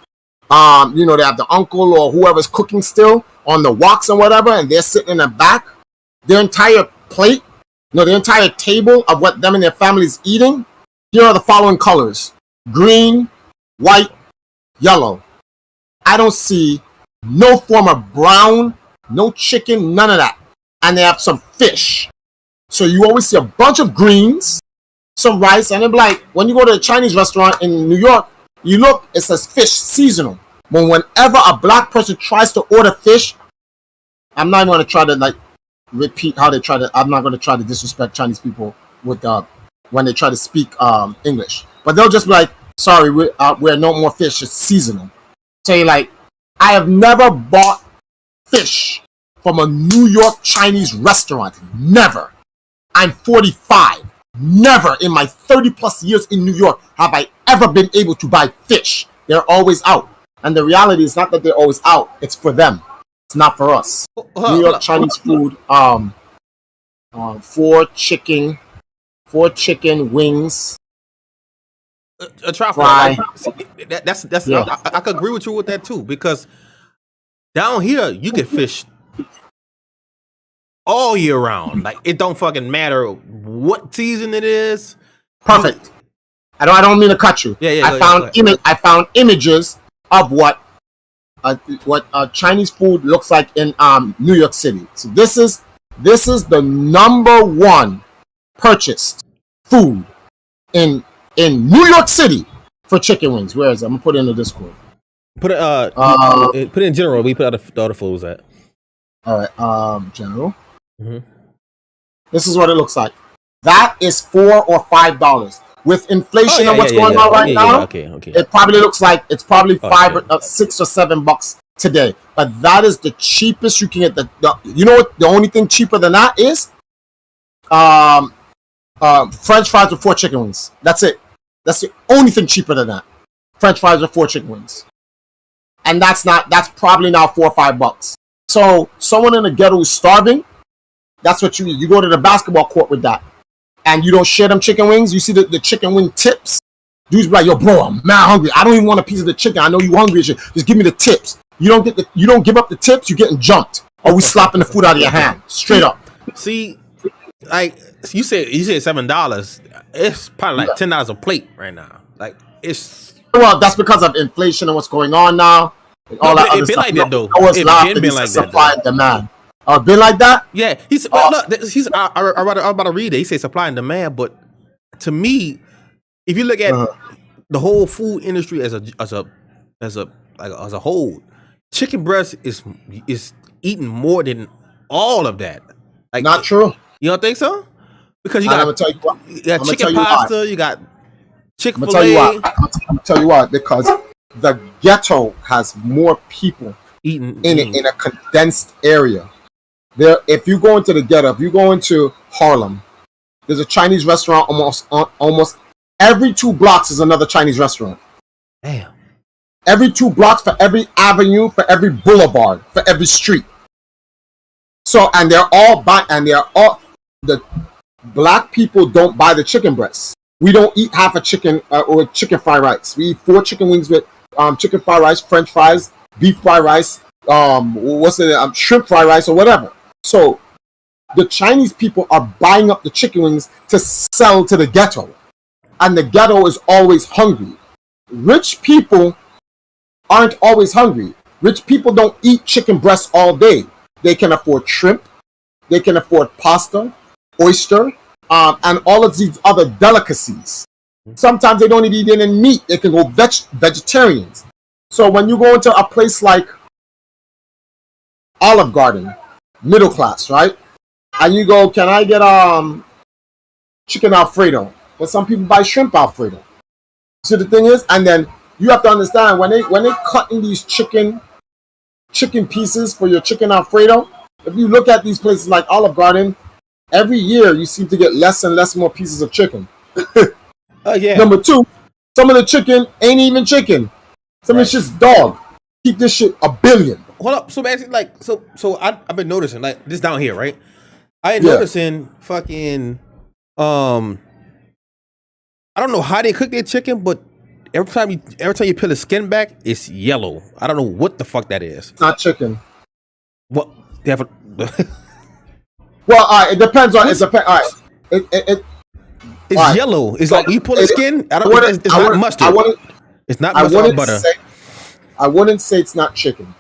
they have the uncle or whoever's cooking still on the woks and whatever, and they're sitting in the back. Their entire plate, their entire table of what them and their families eating. Here are the following colors: green, white, yellow. I don't see no form of brown, no chicken, none of that, and they have some fish. So you always see a bunch of greens, some rice, and then like when you go to a Chinese restaurant in New York, you look, it says fish seasonal. But whenever a black person tries to order fish, I'm not going to try to repeat how they try to. I'm not going to try to disrespect Chinese people with when they try to speak English. But they'll just be like, "Sorry, we're no more fish. It's seasonal." So you're like, I have never bought fish from a New York Chinese restaurant. Never. I'm 45. Never in my 30 plus years in New York have I ever been able to buy fish. They're always out. And the reality is not that they're always out. It's for them. It's not for us. New York Chinese food, 4 chicken wings. A truffle. That's yeah. I could agree with you with that too, because down here you get fish all year round. Like it don't fucking matter what season it is. Perfect. I don't mean to cut you. Yeah. I found images of what Chinese food looks like in New York City. So this is the number one purchased food in New York City for chicken wings? Where is it? I'm gonna put it in the Discord. Put it in general. We put out the other foods at. All right, general. Mm-hmm. This is what it looks like. That is $4 or $5. With inflation and what's going on right now, okay. it probably looks like it's probably $6 or $7 today. But that is the cheapest you can get. You know what? The only thing cheaper than that is French fries with 4 chicken wings. That's it. That's the only thing cheaper than that. French fries with 4 chicken wings. And that's probably now $4 or $5. So someone in the ghetto who's starving, that's what you eat. You go to the basketball court with that. And you don't share them chicken wings. You see the chicken wing tips. Dudes be like, yo, bro, I'm mad hungry. I don't even want a piece of the chicken. I know you hungry. Just give me the tips. You don't give up the tips, you're getting jumped. Or we slapping the food out of your hand. Straight up. See, like you said $7. It's probably like $10 a plate right now. Like it's that's because of inflation and what's going on now. And all that other stuff. Like that though. It's been like supply and demand. Been like that? Yeah. I'm about to read it. He said supply and demand, but to me, if you look at the whole food industry as a whole, chicken breast is eating more than all of that. Like, not true. You don't think so? Because you got chicken pasta, you got Chick-fil-A. I'm gonna tell you why. Because the ghetto has more people eating in a condensed area. There, if you go into the ghetto, if you go into Harlem, there's a Chinese restaurant almost every 2 blocks is another Chinese restaurant. Damn. Every 2 blocks, for every avenue, for every boulevard, for every street. So, and they're all the black people don't buy the chicken breasts. We don't eat half a chicken or chicken fried rice. We eat 4 chicken wings with chicken fried rice, French fries, beef fried rice, shrimp fried rice or whatever. So the Chinese people are buying up the chicken wings to sell to the ghetto. And the ghetto is always hungry. Rich people aren't always hungry. Rich people don't eat chicken breasts all day. They can afford shrimp. They can afford pasta, oyster, and all of these other delicacies. Sometimes they don't even eat any meat. They can go vegetarians. So when you go into a place like Olive Garden, middle class, right? And you go, can I get chicken Alfredo? But some people buy shrimp Alfredo. So the thing is, and then you have to understand when they cut in these chicken pieces for your chicken Alfredo, if you look at these places like Olive Garden, every year you seem to get less and less more pieces of chicken. Yeah. Number 2, some of the chicken ain't even chicken. Some of it's just dog. Keep this shit $1 billion. Hold up. So basically, like, so I've been noticing, like, this down here, right? I ain't noticing fucking I don't know how they cook their chicken, but every time you peel the skin back, it's yellow. I don't know what the fuck that is. It's not chicken. What? They have Well, it depends on. All right. It's yellow. It's so like you pull the skin. It's not mustard. It's not mustard or butter. I wouldn't say it's not chicken,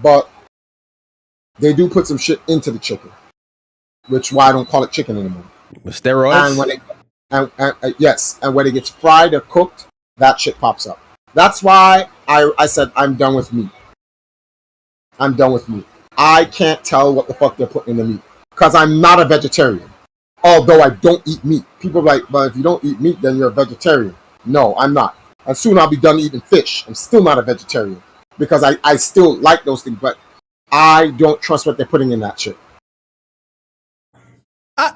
but they do put some shit into the chicken, which why I don't call it chicken anymore. With steroids. And when it gets fried or cooked, that shit pops up. That's why I said I'm done with meat. I'm done with meat. I can't tell what the fuck they're putting in the meat because I'm not a vegetarian. Although I don't eat meat. People are like, but if you don't eat meat, then you're a vegetarian. No, I'm not. And soon I'll be done eating fish. I'm still not a vegetarian because I still like those things, but I don't trust what they're putting in that shit. I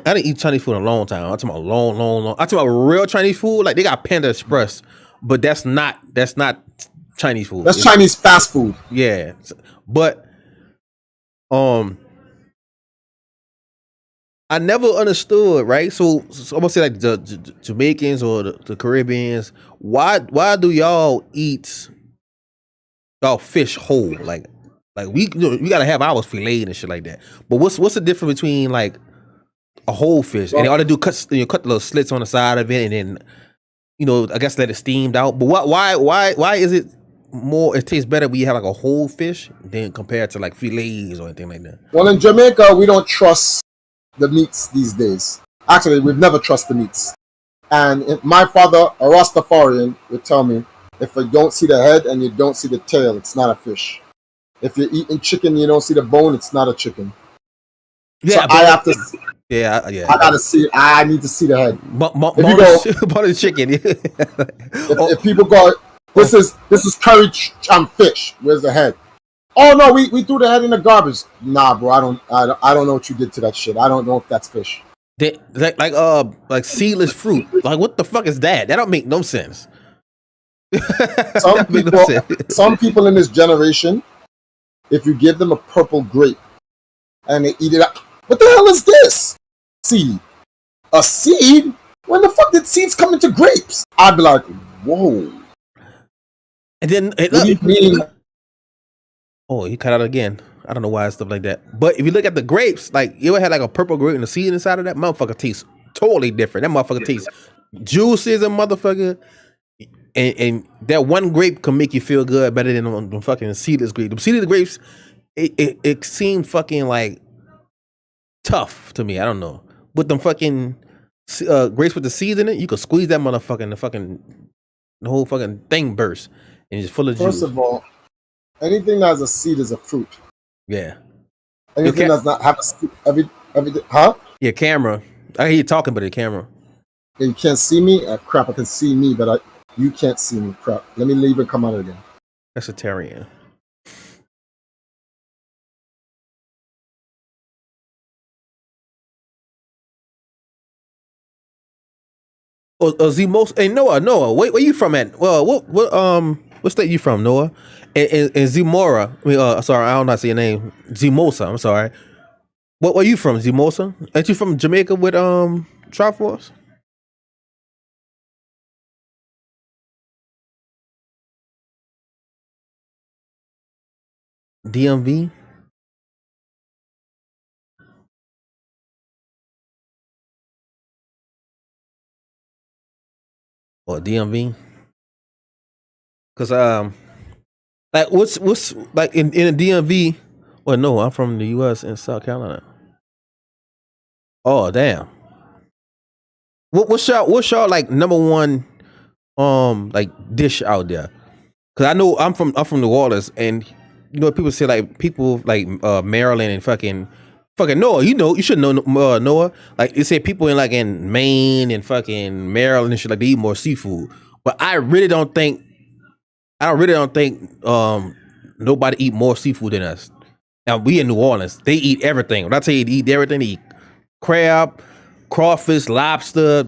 didn't eat Chinese food in a long time. I'm talking about long. I'm talking about real Chinese food. Like they got Panda Express, but that's not Chinese food. That's Chinese fast food. Yeah, but I never understood, right? So I'm gonna say like the Jamaicans or the Caribbeans. Why do y'all eat y'all fish whole? Like we gotta have ours filleted and shit like that. But what's the difference between like a whole fish and all they do cut the little slits on the side of it and then I guess let it steamed out. But why is it more. It tastes better when you have like a whole fish than compared to like fillets or anything like that. Well, in Jamaica, we don't trust the meats these days. Actually, we've never trusted the meats. And my father, a Rastafarian, would tell me, if you don't see the head and you don't see the tail, it's not a fish. If you're eating chicken, you don't see the bone, it's not a chicken. Yeah, so I have to. Yeah. I gotta see. I need to see the head. If you go, butter chicken. if people go, this is curry and fish. Where's the head? Oh no, we threw the head in the garbage. Nah, bro, I don't know what you did to that shit. I don't know if that's fish. Like seedless fruit. Like what the fuck is that? That don't make no sense. Some people in this generation, if you give them a purple grape and they eat it up, what the hell is this? Seed. A seed? When the fuck did seeds come into grapes? I'd be like, whoa. And then what do you mean? Oh, he cut out again. I don't know why it's stuff like that. But if you look at the grapes, like you ever had like a purple grape and a seed inside of that, motherfucker tastes totally different. That motherfucker tastes juicy as a motherfucker. And that one grape can make you feel good better than the fucking seedless grape. The seedless grapes, it seemed fucking like tough to me. I don't know. With them fucking grapes with the seeds in it, you could squeeze that motherfucker and the whole fucking thing bursts and it's full of juice. First of all, anything that has a seed is a fruit. Yeah. Anything does not have a seed, everything, huh? Yeah, camera. I hear you talking, but the camera. Yeah, you can't see me? Crap, I can see me, but you can't see me. Crap. Let me leave and come out again. Vegetarian. Zemos. Hey Noah, where you from at? Well, what state you from, Noah? And Zimora. I mean, sorry, I don't know how to say your name. Zimosa. I'm sorry. Where you from, Zimosa? Ain't you from Jamaica with Triforce? DMV. Or DMV? Cause like what's like in the DMV? Well, no, I'm from the U.S. and South Carolina. Oh damn! What's y'all like number one like dish out there? Cause I know I'm from New Orleans, and you know people say like people like Maryland and fucking Noah. You should know Noah. Like they say people in Maine and fucking Maryland and shit like they eat more seafood. But I really don't think nobody eat more seafood than us. Now we in New Orleans, they eat everything. When I tell you they eat everything, they eat crab, crawfish, lobster,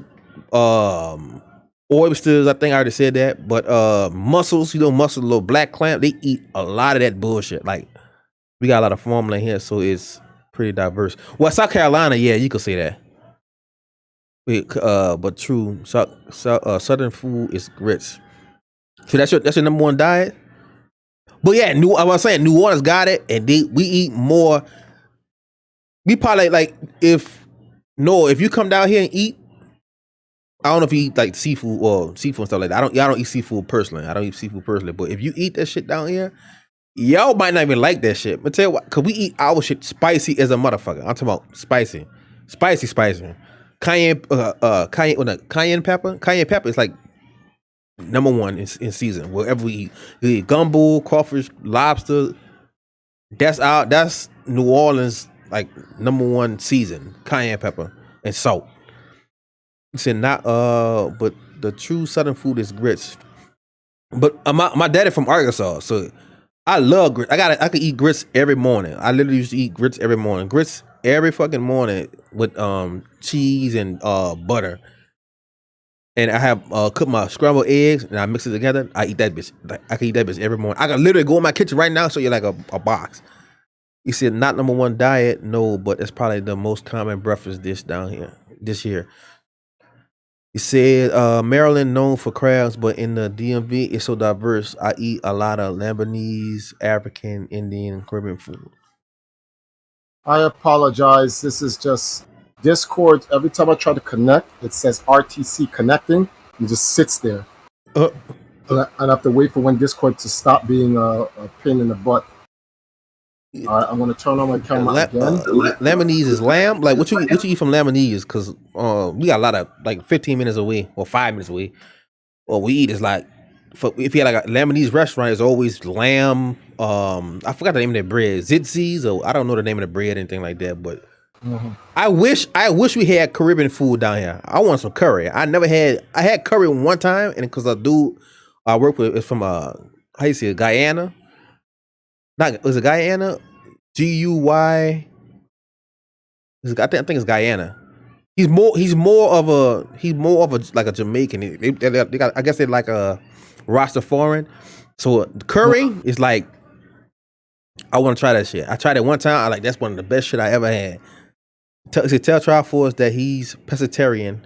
oysters. I think I already said that. But mussels, little black clam, they eat a lot of that bullshit. Like we got a lot of farmland here, so it's pretty diverse. Well, South Carolina, yeah, you could say that. But true, Southern food is grits. So that's your number one diet. But yeah, I was saying New Orleans got it, and we eat more. We probably if you come down here and eat, I don't know if you eat like seafood and stuff like that. I don't eat seafood personally. But if you eat that shit down here, y'all might not even like that shit. But tell you what, cause we eat our shit spicy as a motherfucker. I'm talking about spicy. Cayenne pepper. Cayenne pepper is like number one in season. Wherever we eat gumbo, crawfish, lobster. That's New Orleans like number one season. Cayenne pepper and salt. He said not but the true Southern food is grits. But my daddy from Arkansas, so I love grits. I could eat grits every morning. I literally used to eat grits every morning. Grits every fucking morning with cheese and butter. And I have cooked my scrambled eggs and I mix it together. I eat that bitch. Like, I can eat that bitch every morning. I can literally go in my kitchen right now, show you like a box. He said not number one diet, no, but it's probably the most common breakfast dish down here this year. He said Maryland known for crabs, but in the DMV it's so diverse. I eat a lot of Lebanese, African, Indian, Caribbean food. I apologize. This is just Discord. Every time I try to connect, it says RTC connecting. It just sits there. And I have to wait for when Discord to stop being a pain in the butt. All right, I'm gonna turn on my camera again. Lebanese is lamb. Like what you eat from Lebanese? Because we got a lot of like 15 minutes away or 5 minutes away. What we eat is like, if you had like a Lebanese restaurant, it's always lamb. I forgot the name of their bread, zitzi's, or I don't know the name of the bread, anything like that. But I wish we had Caribbean food down here. I want some curry. I had curry one time, and because the dude I work with is from how you say it, Guyana. Was it Guyana? Guy. I think it's Guyana. He's more of a like a Jamaican. They got, I guess they're like a Rastafarian. So curry is like, I want to try that shit. I tried it one time. That's one of the best shit I ever had. Tell Triforce that he's pescatarian.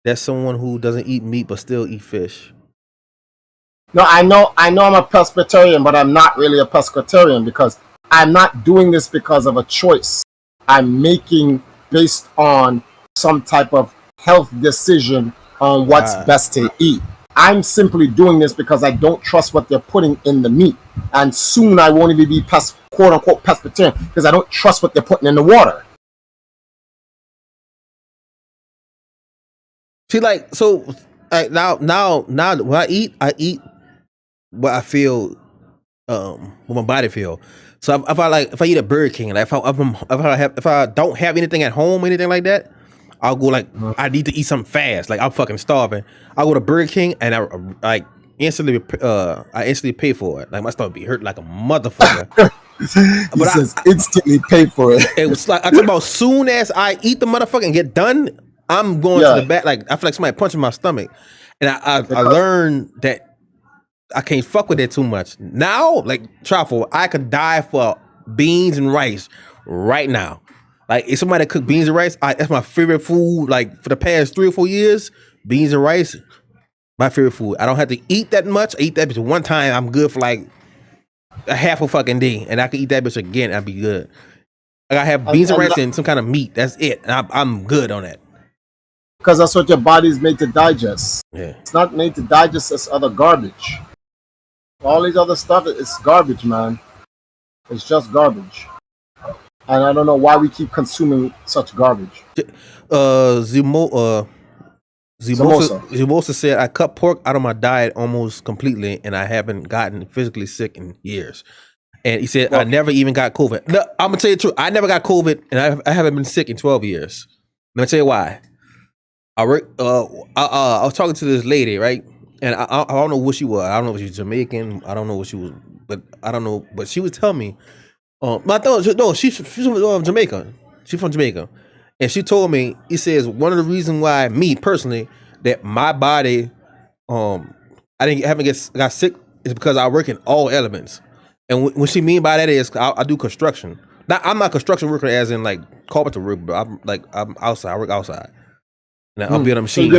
That's someone who doesn't eat meat but still eat fish. No, I know I'm a pescatarian, but I'm not really a pescatarian because I'm not doing this because of a choice. I'm making based on some type of health decision on what's best to eat. I'm simply doing this because I don't trust what they're putting in the meat. And soon I won't even be quote unquote pescatarian because I don't trust what they're putting in the water. See, like, so now when I eat what I feel, what my body feel. So if I eat a Burger King, like if I don't have anything at home, or anything like that, I'll go like, I need to eat something fast. Like I'm fucking starving. I'll go to Burger King and I instantly pay for it. Like my stomach be hurt like a motherfucker. He says instantly pay for it. It was like, I talk about soon as I eat the motherfucker and get done, I'm going to the back. Like I feel like somebody punching my stomach, and I learned that I can't fuck with it too much. Now, like truffle, I could die for beans and rice right now. Like if somebody cook beans and rice, that's my favorite food. Like for the past 3 or 4 years, beans and rice, my favorite food. I don't have to eat that much. I eat that bitch one time. I'm good for like a half a fucking day, and I can eat that bitch again. I'd be good. Like I have beans and rice and some kind of meat. That's it. And I'm good on that. Because that's what your body's made to digest. Yeah. It's not made to digest this other garbage. All these other stuff, it's garbage, man. It's just garbage. And I don't know why we keep consuming such garbage. Zimosa said, I cut pork out of my diet almost completely, and I haven't gotten physically sick in years. And he said, I never even got COVID. No, I'm going to tell you the truth. I never got COVID, and I haven't been sick in 12 years. Let me tell you why. I was talking to this lady, right? And I don't know what she was. I don't know if she was Jamaican. I don't know what she was, but I don't know. But she was telling me, she's from Jamaica. She's from Jamaica. And she told me, he says, one of the reasons why, me personally, that my body, haven't got sick is because I work in all elements. And what she mean by that is I do construction. Now, I'm not a construction worker as in like carpenter work, but I'm outside. I work outside. Now I'll be on a machine. So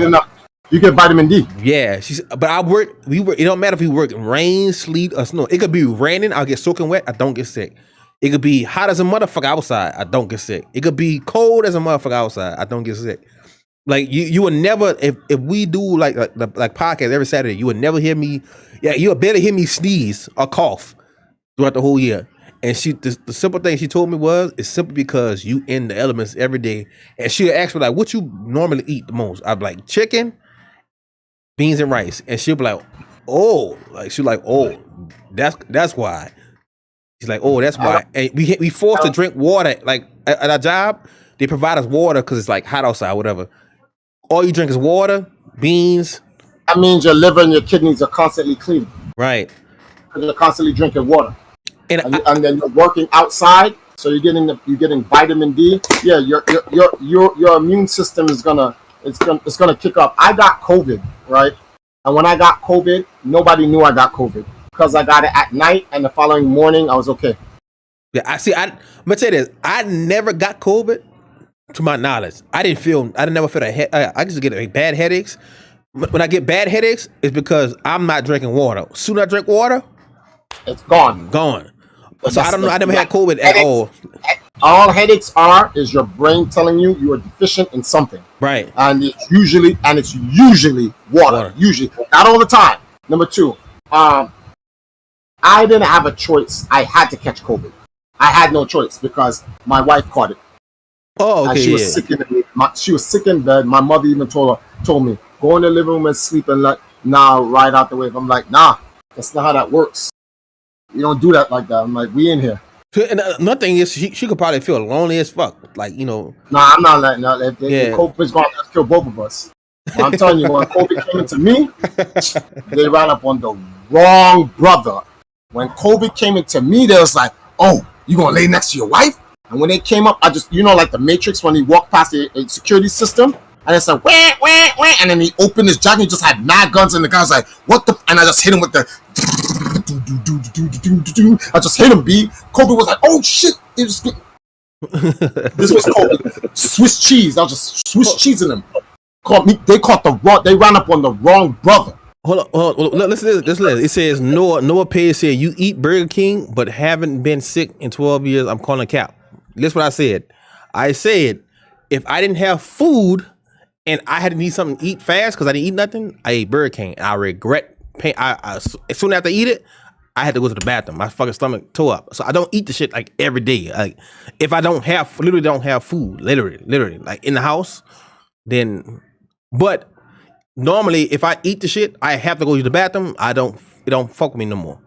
you get vitamin D. Yeah, but we work. It don't matter if we work in rain, sleet, or snow. It could be raining. I'll get soaking wet. I don't get sick. It could be hot as a motherfucker outside. I don't get sick. It could be cold as a motherfucker outside. I don't get sick. Like you would never, if we do like podcast every Saturday, you would never hear me. Yeah, you would barely hear me sneeze or cough throughout the whole year. And the simple thing she told me was, it's simply because you in the elements every day. And she asked me like, what you normally eat the most? I'd be like, chicken, beans and rice. And she'll be like, oh, that's why. She's like, oh, that's why. And we forced to drink water. Like at our job, they provide us water because it's like hot outside, whatever. All you drink is water, beans. That means your liver and your kidneys are constantly clean. Right. Because you're constantly drinking water. And then you're working outside, so you're getting vitamin D. Yeah, your immune system is gonna kick up. I got COVID, right? And when I got COVID, nobody knew I got COVID because I got it at night, and the following morning I was okay. Yeah, I'm gonna tell you this. I never got COVID, to my knowledge. I never felt a head. I just get bad headaches. When I get bad headaches, it's because I'm not drinking water. Soon I drink water, it's gone. So I don't know. I never had COVID at all. All headaches is your brain telling you are deficient in something. Right. And it's usually water. Usually, not all the time, Number two, I didn't have a choice. I had to catch COVID. I had no choice because my wife caught it. Oh, okay. And she was sick in she was sick in bed. My mother even told me, go in the living room and sleep and ride out the wave. I'm like, nah, that's not how that works. You don't do that like that. I'm like, we in here. And another thing is, she could probably feel lonely as fuck. Like, you know. Nah, I'm not letting that. If COVID's going to kill both of us. But I'm telling you, when COVID came into me, they ran up on the wrong brother. When COVID came into me, they was like, oh, you going to lay next to your wife? And when they came up, I just, like the Matrix, when he walked past the security system, and it's like, wah, wah, wah, and then he opened his jacket, he just had mad guns, and the guy's like, what the, and I just hit him with the, I just hit him, B. Kobe was like, oh shit, this was Kobe. Swiss cheese, I was just Swiss cheesing him. They ran up on the wrong brother. Hold on. Listen. It says Noah Page said, you eat Burger King, but haven't been sick in 12 years. I'm calling cap. Listen what I said. I said, if I didn't have food and I had to need something to eat fast because I didn't eat nothing, I ate Burger King. And I regret paying. As soon as I eat it, I had to go to the bathroom. My fucking stomach tore up. So I don't eat the shit like every day. Like if I literally don't have food, literally, like in the house, then, but normally if I eat the shit, I have to go to the bathroom. It don't fuck with me no more.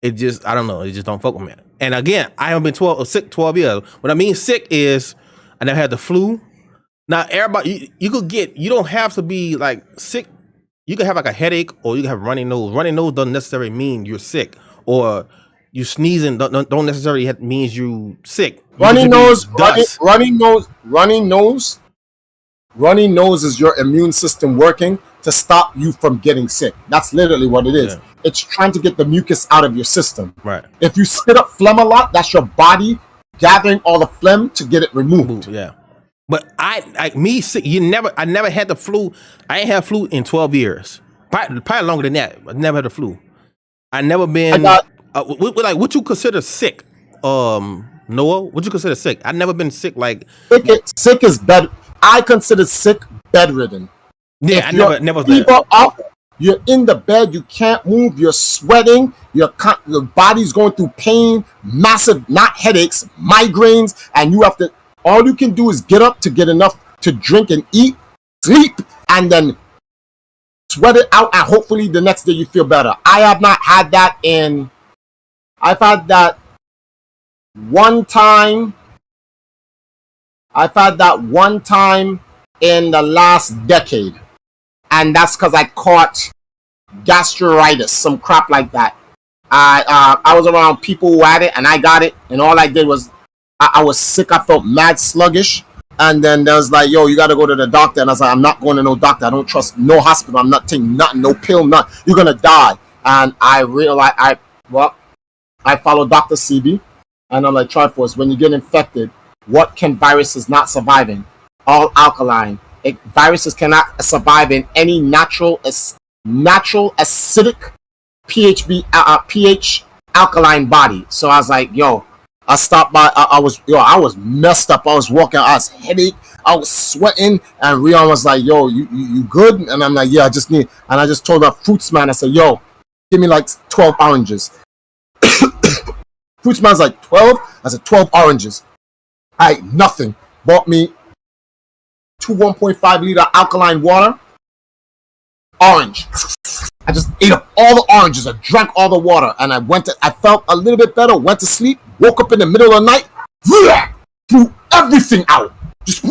It just, I don't know. It just don't fuck with me. And again, I haven't been sick 12 years. What I mean sick is I never had the flu. Now, everybody, you don't have to be like sick. You can have like a headache or you can have runny nose. Runny nose doesn't necessarily mean you're sick, or you sneezing don't necessarily means you sick. Runny nose is your immune system working to stop you from getting sick. That's literally what it is. Yeah. It's trying to get the mucus out of your system. Right. If you spit up phlegm a lot, that's your body gathering all the phlegm to get it removed. Yeah. But I never had the flu. I ain't had flu in 12 years. Probably longer than that. I never had the flu. I never been what you consider sick? Noah, what you consider sick? I never been sick like sick is bed. I consider sick bedridden. Yeah, I never fever up, you're in the bed, you can't move, you're sweating, your body's going through pain, massive, not headaches, migraines, and all you can do is get up to get enough to drink and eat, sleep, and then sweat it out, and hopefully the next day you feel better. I have not had that I've had that one time in the last decade. And that's because I caught gastritis, some crap like that. I was around people who had it, and I got it, and all I did was, I was sick, I felt mad sluggish, and then there was like, yo, you gotta go to the doctor, and I was like, I'm not going to no doctor, I don't trust no hospital, I'm not taking nothing, no pill, nothing, you're gonna die. And I realized, I follow Dr. CB, and I'm like, Triforce, when you get infected, what can viruses not surviving? All alkaline. Viruses cannot survive in any natural acidic pH alkaline body. So I was like, yo, I stopped by. I was messed up. I was walking. I was headache. I was sweating. And Rion was like, yo, you good? And I'm like, yeah, I just need. And I just told the fruits man, I said, yo, give me like 12 oranges. Fruits man's like 12. I said 12 oranges. I ate nothing. Bought me 2 1.5 liter alkaline water, orange. I just ate up all the oranges. I drank all the water, and I felt a little bit better. Went to sleep. Woke up in the middle of the night. Threw everything out, just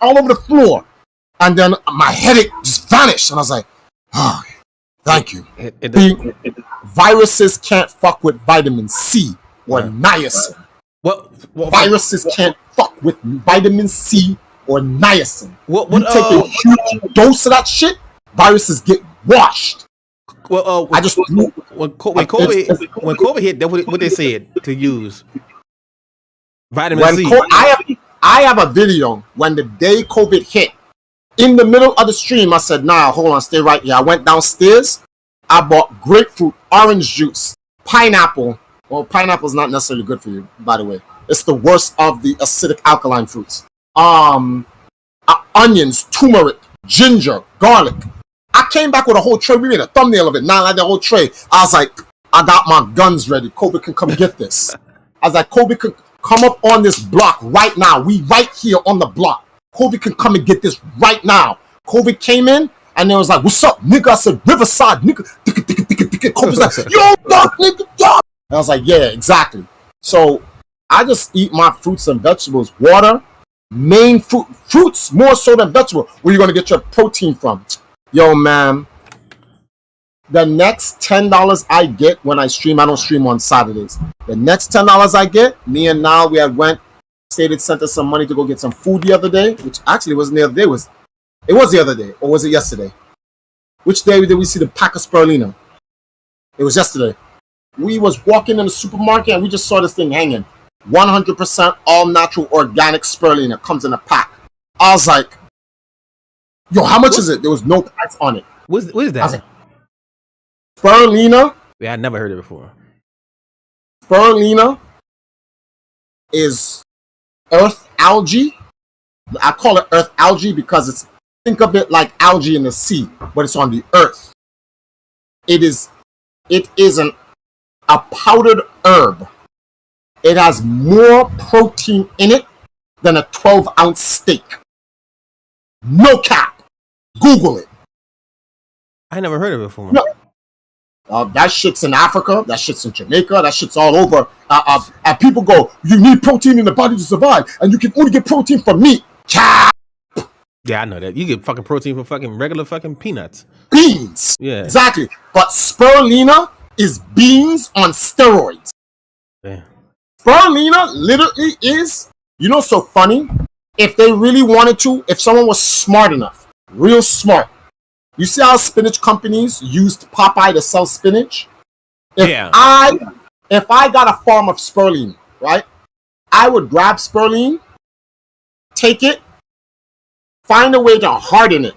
all over the floor, and then my headache just vanished. And I was like, oh, thank you. Viruses can't fuck with vitamin C or niacin. What viruses can't fuck with vitamin C or niacin. You take a huge dose of that shit, viruses get washed. Well, I just when COVID hit, that's what they said to use vitamin C. I have a video when the day COVID hit. In the middle of the stream, I said, nah, hold on, stay right here. I went downstairs. I bought grapefruit, orange juice, pineapple. Well, pineapple's not necessarily good for you, by the way. It's the worst of the acidic alkaline fruits. Onions, turmeric, ginger, garlic. I came back with a whole tray. We made a thumbnail of it. Not like the whole tray. I was like, I got my guns ready. Kobe can come get this. I was like, Kobe can come up on this block right now. We right here on the block. Kobe can come and get this right now. Kobe came in and it was like, what's up, nigga? I said, Riverside, nigga. Kobe's like, yo, dog, nigga, dog. I was like, yeah, exactly. So I just eat my fruits and vegetables. Water, main fruits more so than vegetable. Where you going to get your protein from? Yo, man, the next $10 I get when I stream, I don't stream on Saturdays. The next $10 I get, me and Nal, we had Stated sent us some money to go get some food the other day, which actually wasn't the other day. It was the other day, or was it yesterday? Which day did we see the pack of spirulina? It was yesterday. We was walking in the supermarket and we just saw this thing hanging. 100% all natural organic spirulina comes in a pack. I was like, yo, how much is it? There was no price on it. What is that? Like, spirulina. Yeah, I never heard it before. Spirulina is earth algae. I call it earth algae because think of it like algae in the sea, but it's on the earth. It is a powdered herb. It has more protein in it than a 12-ounce steak. No cap. Google it. I never heard of it before. No. That shit's in Africa. That shit's in Jamaica. That shit's all over. And people go, you need protein in the body to survive, and you can only get protein from meat. Cap. Yeah, I know that. You get fucking protein from fucking regular fucking peanuts. Beans. Yeah. Exactly. But spirulina is beans on steroids. Yeah. Spirulina literally is, so funny. If they really wanted to, if someone was smart enough, real smart. You see how spinach companies used Popeye to sell spinach? If I got a farm of spirulina, right? I would grab spirulina, take it, find a way to harden it.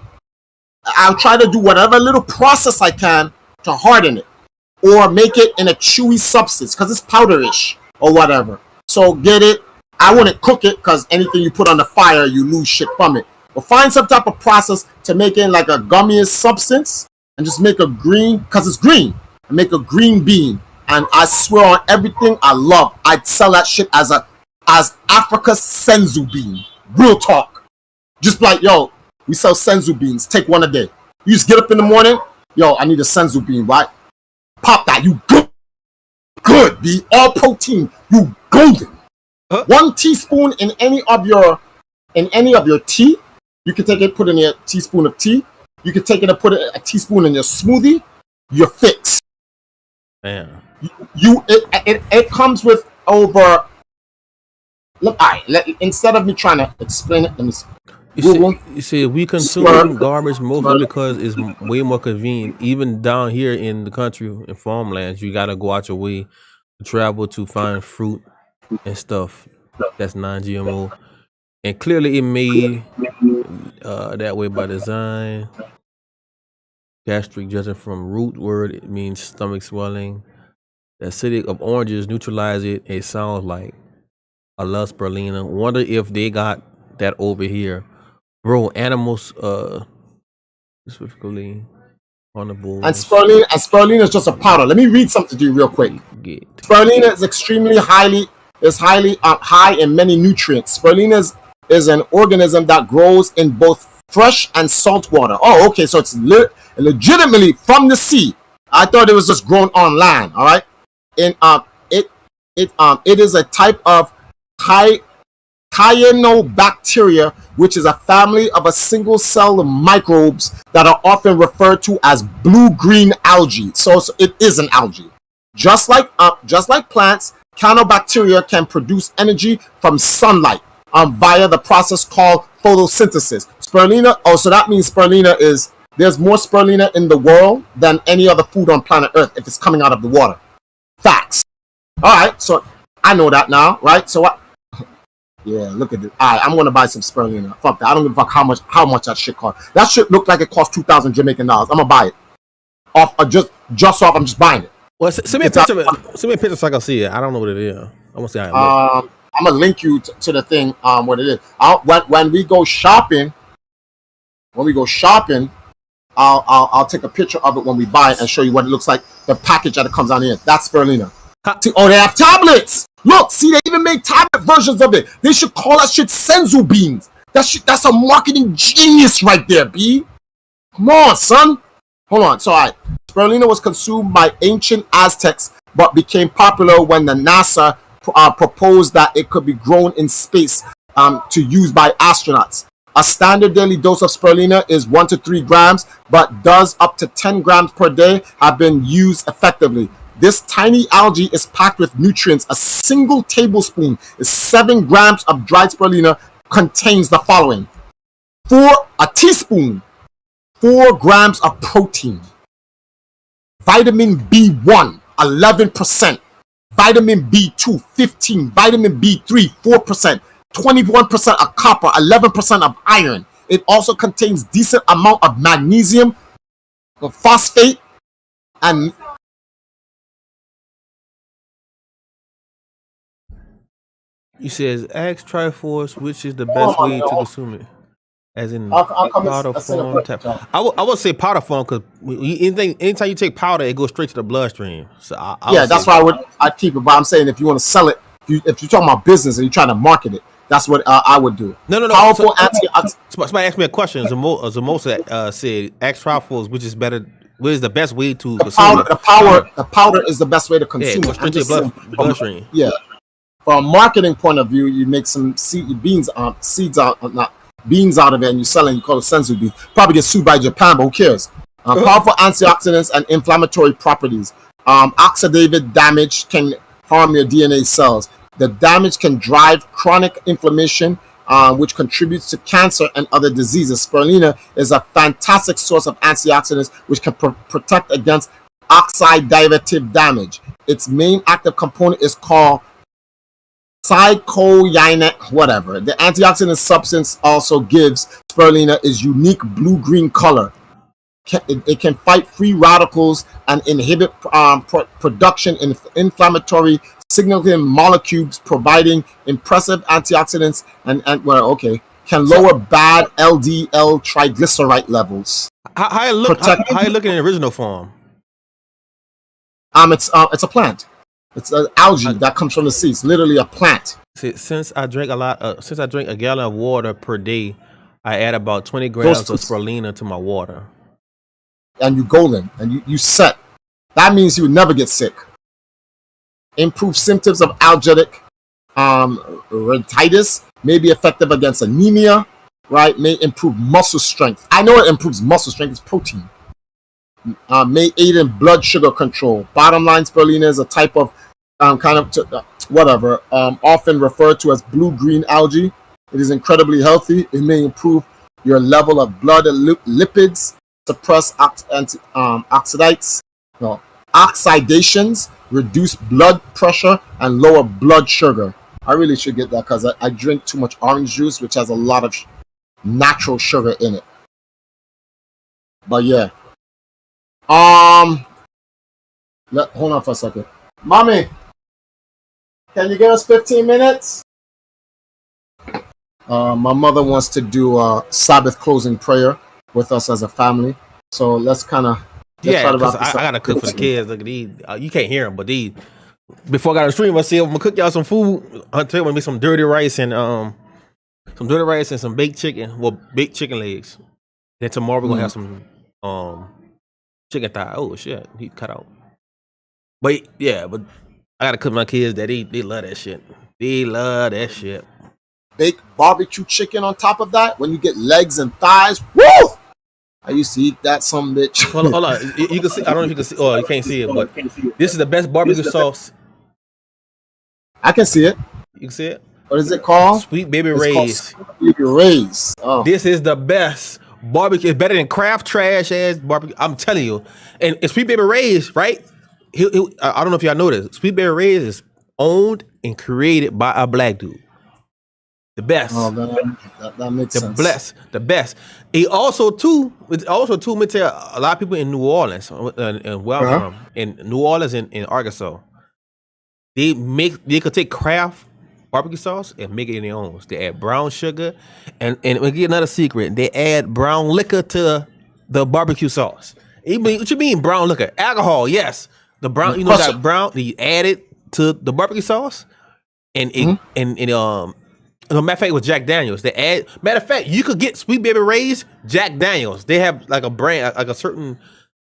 I'll try to do whatever little process I can to harden it or make it in a chewy substance because it's powderish or whatever. So get it. I wouldn't cook it because anything you put on the fire, you lose shit from it. But find some type of process to make it like a gummiest substance and just make a green, because it's green, and make a green bean. And I swear on everything I love, I'd sell that shit as Africa's senzu bean. Real talk. Just like, yo, we sell senzu beans. Take one a day. You just get up in the morning, yo, I need a senzu bean, right? Pop that. You good. Good, B. All protein. You golden. 1 teaspoon in any of your tea. You can take it, put in a teaspoon of tea. You can take it and put a teaspoon in your smoothie. You're fixed. Man. It comes with over. Look, instead of me trying to explain it, let me see. You see, we consume garbage mostly because it's way more convenient. Even down here in the country, in farmlands, you gotta go out your way to travel to find fruit and stuff that's non-GMO. And clearly it made that way by design. Gastric judging from root word, it means stomach swelling. The acidic of oranges neutralize it. It sounds like I love spirulina. Wonder if they got that over here. Bro, animals specifically on the board. And spirulina is just a powder. Let me read something to you real quick. Spirulina is extremely highly high in many nutrients. Spirulina is an organism that grows in both fresh and salt water. Oh, okay, so it's legitimately from the sea. I thought it was just grown on land. All right, and it is a type of cyanobacteria, which is a family of a single cell microbes that are often referred to as blue-green algae. So it is an algae. Just like plants, cyanobacteria can produce energy from sunlight via the process called photosynthesis. Spirulina, so that means there's more spirulina in the world than any other food on planet Earth if it's coming out of the water. Facts. All right, so I know that now, right? So yeah, look at it. All right, I'm gonna buy some spirulina. Fuck that. I don't give a fuck how much that shit cost. That shit looked like it cost 2,000 Jamaican dollars. I'm gonna buy it. I'm just buying it. Well, send me a picture so I can see it. I don't know what it is. I want to see how it looks. I'm gonna link you to the thing. What it is. When we go shopping, I'll take a picture of it when we buy it and show you what it looks like. The package that it comes on in. That's spirulina. See, oh, they have tablets. Look, see, they even make tablet versions of it. They should call that shit senzu beans. That's a marketing genius right there, B. Come on, son. Hold on. So, all right. Spirulina was consumed by ancient Aztecs, but became popular when the NASA proposed that it could be grown in space to use by astronauts. A standard daily dose of spirulina is 1 to 3 grams, but does up to 10 grams per day have been used effectively. This tiny algae is packed with nutrients. A single tablespoon is 7 grams of dried spirulina contains the following. A teaspoon, 4 grams of protein. Vitamin B1, 11%. Vitamin B2, 15. Vitamin B3, 4%. 21% of copper, 11% of iron. It also contains decent amount of magnesium, phosphate, and You says ask Triforce which is the best way to consume it, as in I'll come powder and send a form. picture. I would say powder form because anytime you take powder, it goes straight to the bloodstream. So Yeah, that's why I'd keep it. But I'm saying if you want to sell it, if you're talking about business and you're trying to market it, that's what I would do. No. Powerful antioxidant. Somebody asked me a question. Zamosa said, "Ask Triforce which is better. What is the best way to consume it?" The powder is the best way to Yeah, consume go it. straight to the bloodstream. Yeah. From a marketing point of view, you make some beans out of it, and you sell it. And you call it senzu beans. Probably get sued by Japan, but who cares? Powerful antioxidants and inflammatory properties. Oxidative damage can harm your DNA cells. The damage can drive chronic inflammation, which contributes to cancer and other diseases. Spirulina is a fantastic source of antioxidants, which can protect against oxidative damage. Its main active component is called psychocyanate, whatever. The antioxidant substance also gives spirulina its unique blue-green color. It can fight free radicals and inhibit production in inflammatory signaling molecules, providing impressive antioxidants and can lower bad LDL triglyceride levels. How you look in the original form? It's a plant. It's an algae that comes from the sea. It's literally a plant. Since I drink a gallon of water per day, I add about 20 grams of spirulina to my water. And you golden, and you set. That means you would never get sick. Improve symptoms of allergic rhinitis, may be effective against anemia, right? May improve muscle strength. I know it improves muscle strength. It's protein. May aid in blood sugar control. Bottom line, spirulina is a type of often referred to as blue-green algae. It is incredibly healthy. It may improve your level of blood and lipids, suppress oxidations, reduce blood pressure, and lower blood sugar. I really should get that because I drink too much orange juice, which has a lot of natural sugar in it. But yeah. Hold on for a second. Mommy, can you give us 15 minutes? My mother wants to do a Sabbath closing prayer with us as a family. So let's kind of... Yeah, because I got to cook for the kids. Look at these. You can't hear them, but these... Before I got on the stream, I said, I'm going to cook y'all some food. I'll tell you, I'm going to make some dirty rice and some baked chicken. Well, baked chicken legs. Then tomorrow we're going to have some chicken thigh. Oh, shit. He cut out. But, yeah, but I got to cook my kids that they love that shit. They love that shit. Baked barbecue chicken on top of that. When you get legs and thighs, woo! I used to eat that some bitch. Hold on. You can see. I don't know if you can see. Oh, you can't see it, but this is the best barbecue sauce. I can see it. You can see it. What is it called? Sweet Baby Ray's. Sweet Baby Ray's. Oh. This is the best barbecue. It's better than Kraft trash ass barbecue. I'm telling you. And Sweet Baby Ray's, right? I don't know if y'all know this. Sweet Baby Ray's is owned and created by a black dude. The best. Oh, that makes sense. The best. It also too, let me tell you, a lot of people in New Orleans, and where I'm from, in New Orleans and in Arkansas, they could take Kraft barbecue sauce and make it in their own. They add brown sugar, and we get another secret. They add brown liquor to the barbecue sauce. What you mean brown liquor? Alcohol, yes. The brown, you know, that brown. You add it to the barbecue sauce, and it matter of fact, it was Jack Daniels. They add. Matter of fact, you could get Sweet Baby Ray's Jack Daniels. They have like a brand, like a certain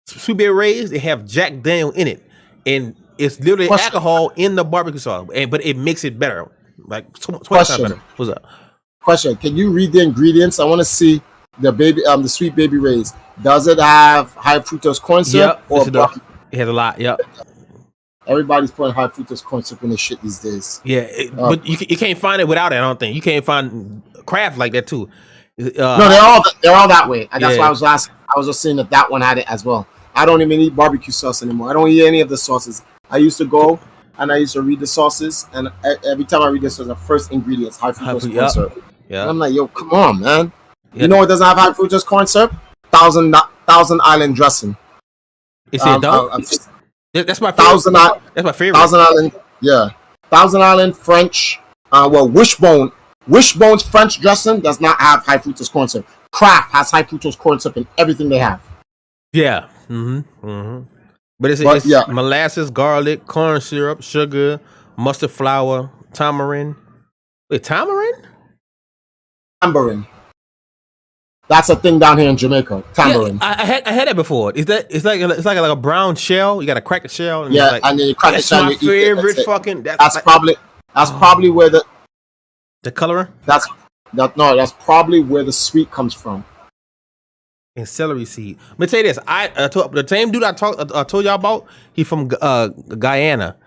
Sweet Baby Ray's. They have Jack Daniel in it, and it's literally alcohol in the barbecue sauce, but it makes it better, like 20 times better. What's up? Question: Can you read the ingredients? I want to see the Sweet Baby Ray's. Does it have high fructose corn syrup? Yep, it has a lot. Yep. Everybody's putting high fructous corn syrup in this shit these days. Yeah, but you can't find it without it. I don't think you can't find craft like that too. No, they're all that way. That's why I was asking. I was just saying that one had it as well. I don't even eat barbecue sauce anymore. I don't eat any of the sauces. I used to go and I used to read the sauces, and every time I read this, was the first ingredients high fructose corn syrup. Yeah, and I'm like, yo, come on, man. Yeah. You know what doesn't have high fructose corn syrup? Thousand Island dressing. Is it don't? That's my favorite. That's my favorite. Thousand Island, yeah. Thousand Island French. Wishbone's French dressing does not have high fructose corn syrup. Kraft has high fructose corn syrup in everything they have. Yeah. But it's molasses, garlic, corn syrup, sugar, mustard flour, tamarind. Wait, tamarind? Tamarind. That's a thing down here in Jamaica. Tamarind. Yeah, I had it before. It's like a brown shell. You got to crack the shell. And and then you crack the shell. That's my favorite fucking. That's probably where the coloring. That's probably where the sweet comes from. And celery seed. Let me tell you this. The same dude I told y'all about. He from Guyana.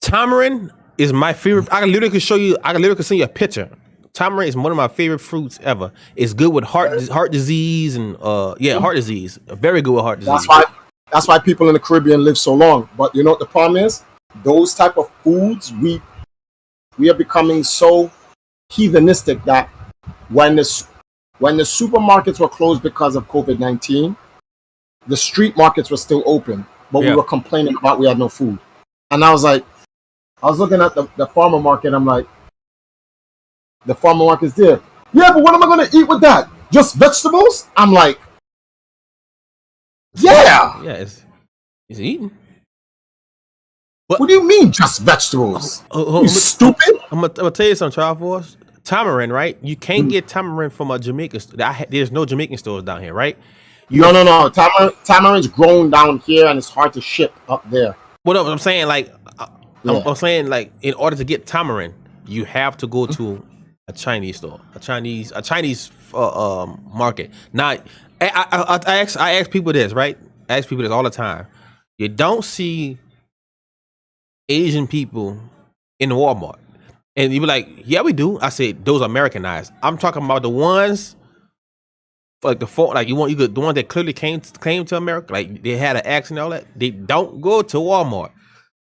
Tamarind is my favorite. I can literally send you a picture. Tamarind is one of my favorite fruits ever. It's good with heart disease and heart disease. Very good with heart disease. That's why people in the Caribbean live so long. But you know what the problem is? Those type of foods, we are becoming so heathenistic that when the supermarkets were closed because of COVID-19, the street markets were still open, but we were complaining about we had no food. And I was looking at the farmer market. I'm like, the farmer market's there. Yeah, but what am I going to eat with that? Just vegetables? I'm like, yeah. Yeah, it's eating. What do you mean, just vegetables? You stupid? I'm gonna tell you something, Charles Force. Tamarind, right? You can't get tamarind from a Jamaican store. There's no Jamaican stores down here, right? No. Tamarind's grown down here, and it's hard to ship up there. What I'm saying, I'm saying, like, in order to get tamarind, you have to go to a Chinese store, a Chinese market. Now, I ask people this, right? I ask people this all the time. You don't see Asian people in Walmart, and you be like, "Yeah, we do." I said, "Those are Americanized." I'm talking about the ones, like the ones that clearly came to America, like they had an accent and all that. They don't go to Walmart.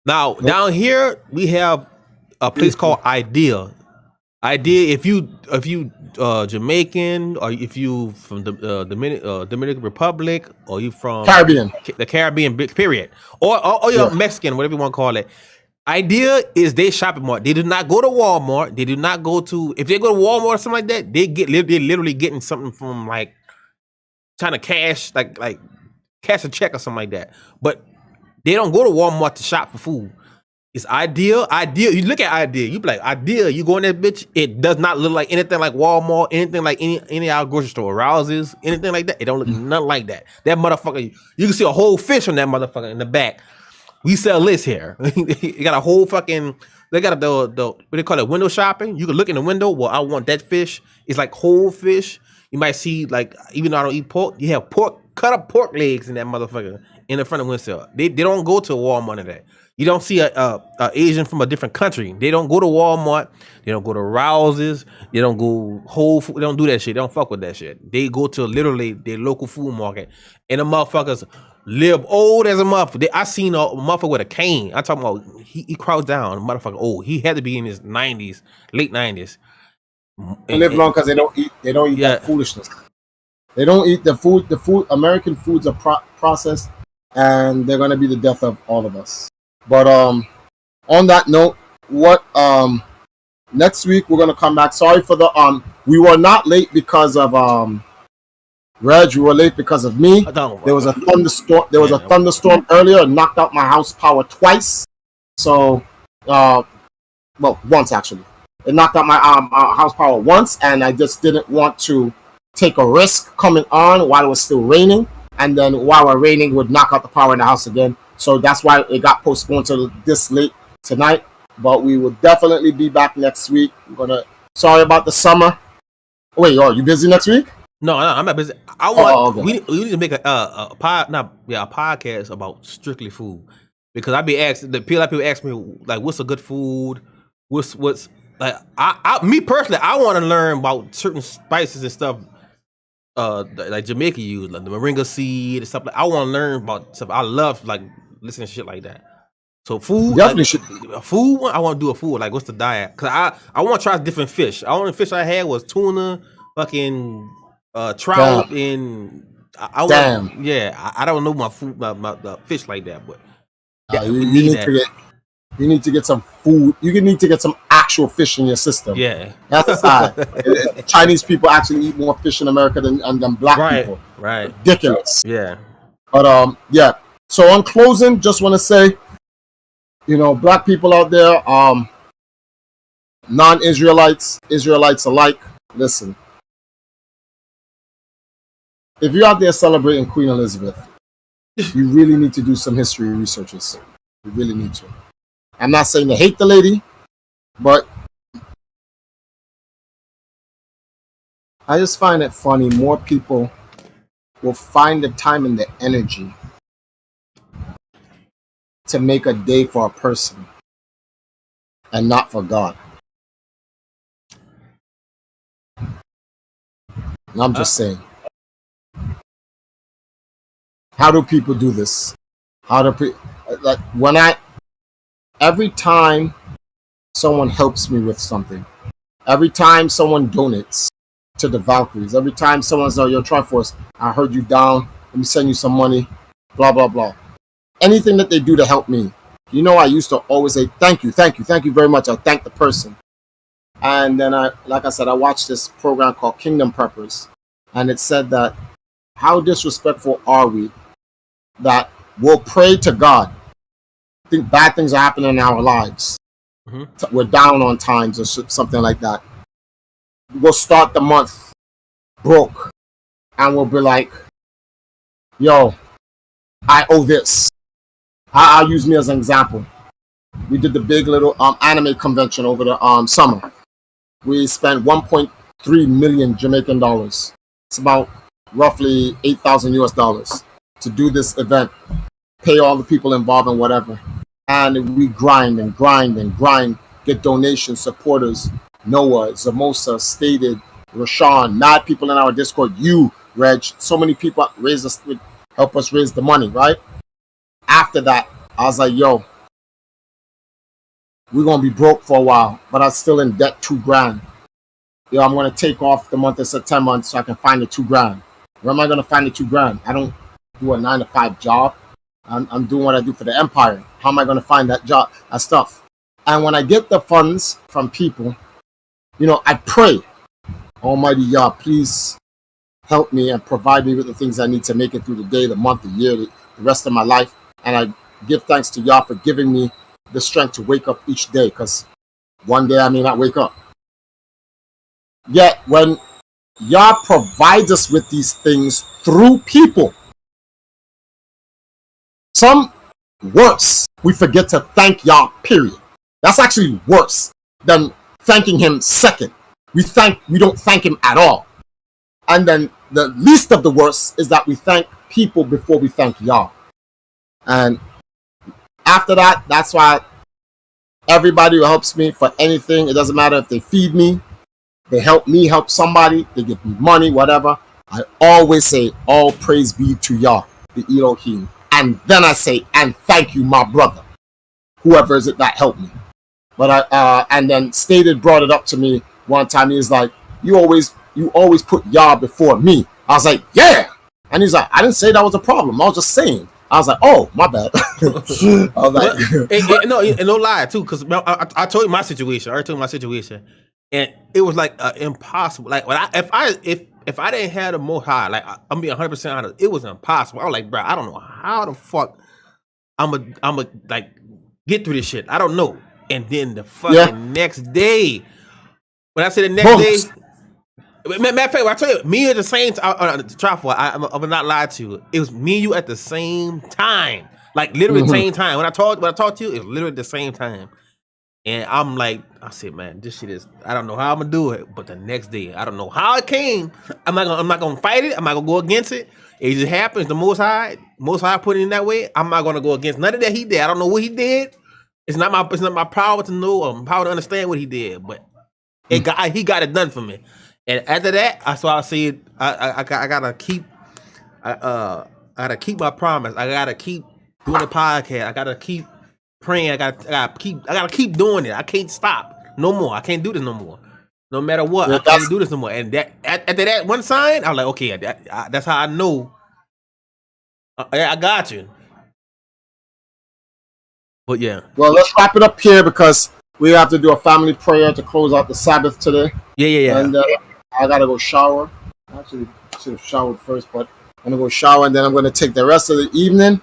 Now down here we have a place called Idea. If you Jamaican, or if you from the Dominican Republic, or you from the Caribbean period, or you're Mexican, whatever you want to call it. Idea is they shopping mart. They do not go to Walmart. They do not go to. If they go to Walmart or something like that, they're literally getting something from, like, trying to cash cash a check or something like that. But they don't go to Walmart to shop for food. It's Idea. You look at Idea, you be like, Idea. You go in that bitch, it does not look like anything like Walmart, anything like any of our grocery store, Rouse's, anything like that. It don't look nothing like that. That motherfucker, you can see a whole fish on that motherfucker in the back. We sell this here. You got a whole fucking. They got the what they call it, window shopping. You can look in the window. Well, I want that fish. It's like whole fish. You might see, like, even though I don't eat pork, you have cut up pork legs in that motherfucker in the front of the window. They don't go to Walmart or that. You don't see a Asian from a different country. They don't go to Walmart. They don't go to Rouse's. They don't go Whole Foods. They don't do that shit. They don't fuck with that shit. They go to literally their local food market, and the motherfuckers live old as a motherfucker. I seen a motherfucker with a cane. I'm talking about he crouched down. A motherfucker old. He had to be in his 90s, late 90s. They live long because they don't eat that foolishness. They don't eat the food. The food, American foods are processed, and they're gonna be the death of all of us. But on that note, next week we're gonna come back. Sorry for the we were not late because of Reg, you were late because of me. Don't There was a worry. thunderstorm. There was a thunderstorm earlier. It knocked out my house power twice. So, well, once actually. It knocked out my house power once, and I just didn't want to take a risk coming on while it was still raining, and then while it was raining, it would knock out the power in the house again. So that's why it got postponed to this late tonight. But we will definitely be back next week. Sorry about the summer. Wait, are you busy next week? No, I'm not busy. I want okay. we need to make a podcast about strictly food, because I be asked, the people ask me like, what's a good food? What's like me personally, I want to learn about certain spices and stuff. Like Jamaica use, like the moringa seed and stuff. Like, I want to learn about stuff. I love like listening to shit like that. So food, Definitely should. food. I want to do a food. Like, what's the diet? Cause I want to try different fish. The only fish I had was tuna, fucking trout, and I want. Yeah, I don't know my food, my fish like that, but yeah, you need to get some food. You need to get some actual fish in your system. Yeah, that's Chinese people actually eat more fish in America than black people. Right. Ridiculous. Yeah. But yeah. So on closing, just want to say, black people out there, non-Israelites, Israelites alike, listen. If you're out there celebrating Queen Elizabeth, you really need to do some history researches. You really need to. I'm not saying to hate the lady, but I just find it funny. More people will find the time and the energy to make a day for a person and not for God. And I'm just saying. How do people do this? Every time someone helps me with something, every time someone donates to the Valkyries, every time someone says, "Yo, Triforce, I heard you down, let me send you some money," blah, blah, blah. Anything that they do to help me, I used to always say, thank you very much. I thank the person. And then I watched this program called Kingdom Preppers, and it said that how disrespectful are we that we'll pray to God, think bad things are happening in our lives. Mm-hmm. We're down on times or something like that. We'll start the month broke, and we'll be like, yo, I owe this. I'll use me as an example. We did the big little anime convention over the summer. We spent 1.3 million Jamaican dollars. It's about roughly $8,000 to do this event, pay all the people involved and whatever. And we grind, get donations, supporters. Noah, Zamosa, Stated, Rashawn, mad people in our Discord, you, Reg, so many people help us raise the money, right? After that, I was like, yo, we're going to be broke for a while, but I'm still in debt $2,000. Yo, I'm going to take off the month of September so I can find the $2,000. Where am I going to find the $2,000? I don't do a 9-to-5 job. I'm doing what I do for the empire. How am I going to find that job, that stuff? And when I get the funds from people, I pray, Almighty Yah, please help me and provide me with the things I need to make it through the day, the month, the year, the rest of my life. And I give thanks to Yah for giving me the strength to wake up each day, because one day I may not wake up. Yet when Yah provides us with these things through people, some worse, we forget to thank Yah, period. That's actually worse than thanking him second. We don't thank him at all. And then the least of the worst is that we thank people before we thank Yah. And after that, that's why everybody who helps me for anything, it doesn't matter if they feed me, they help me help somebody, they give me money, whatever, I always say, all praise be to Yah, the Elohim. And then I say, and thank you, my brother, whoever is it that helped me. But and then Stated brought it up to me one time. He was like, you always put Yah before me. I was like, yeah. And he's like, I didn't say that was a problem. I was just saying. I was like, oh, my bad. I was like, no lie too, because I told you my situation. I already told you my situation, and it was like impossible. Like if if I didn't have the Most High, like I'm being 100% honest, it was impossible. I was like, bro, I don't know how the fuck I'm a like get through this shit. I don't know. And then the fucking next day, when I say the next day, matter of fact, I tell you, me at the same time, I'm not lie to you. It was me and you at the same time, like literally the same time. When I talked to you, it was literally the same time. And I'm like, I said, man, this shit is. I don't know how I'm gonna do it, but the next day, I don't know how it came. I'm not gonna fight it. I'm not gonna go against it. It just happens. The Most High put it in that way. I'm not gonna go against none of that he did. I don't know what he did. It's not my power to know or power to understand what he did, but he got it done for me. And after that, I said I gotta keep my promise. I gotta keep doing the podcast. I gotta keep praying. I gotta keep doing it. I can't stop no more. I can't do this no more. No matter what, I can't do this no more. And that after that one sign, I was like, okay, that's how I know. I got you. But yeah. Well, let's wrap it up here because we have to do a family prayer to close out the Sabbath today. Yeah. And I gotta go shower. Actually, I should have showered first, but I'm gonna go shower and then I'm gonna take the rest of the evening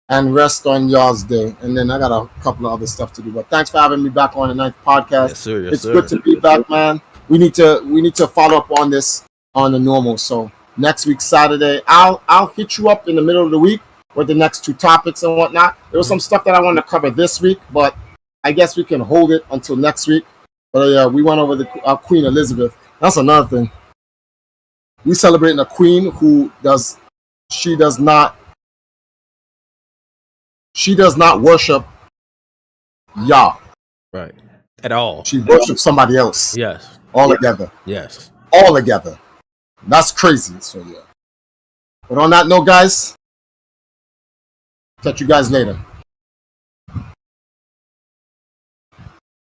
and rest on y'all's day. And then I got a couple of other stuff to do. But thanks for having me back on the Ninth Podcast. Yes, sir. It's good to be back, man. We need to follow up on this on the normal. So next week Saturday, I'll hit you up in the middle of the week with the next 2 topics and whatnot. There was some stuff that I wanted to cover this week, but I guess we can hold it until next week. But we went over the Queen Elizabeth. That's another thing. We celebrating a queen who does not worship Yah. Right. At all. She worships somebody else. Yes. All together. Yes. All together. That's crazy. So yeah. But on that note, guys, catch you guys later.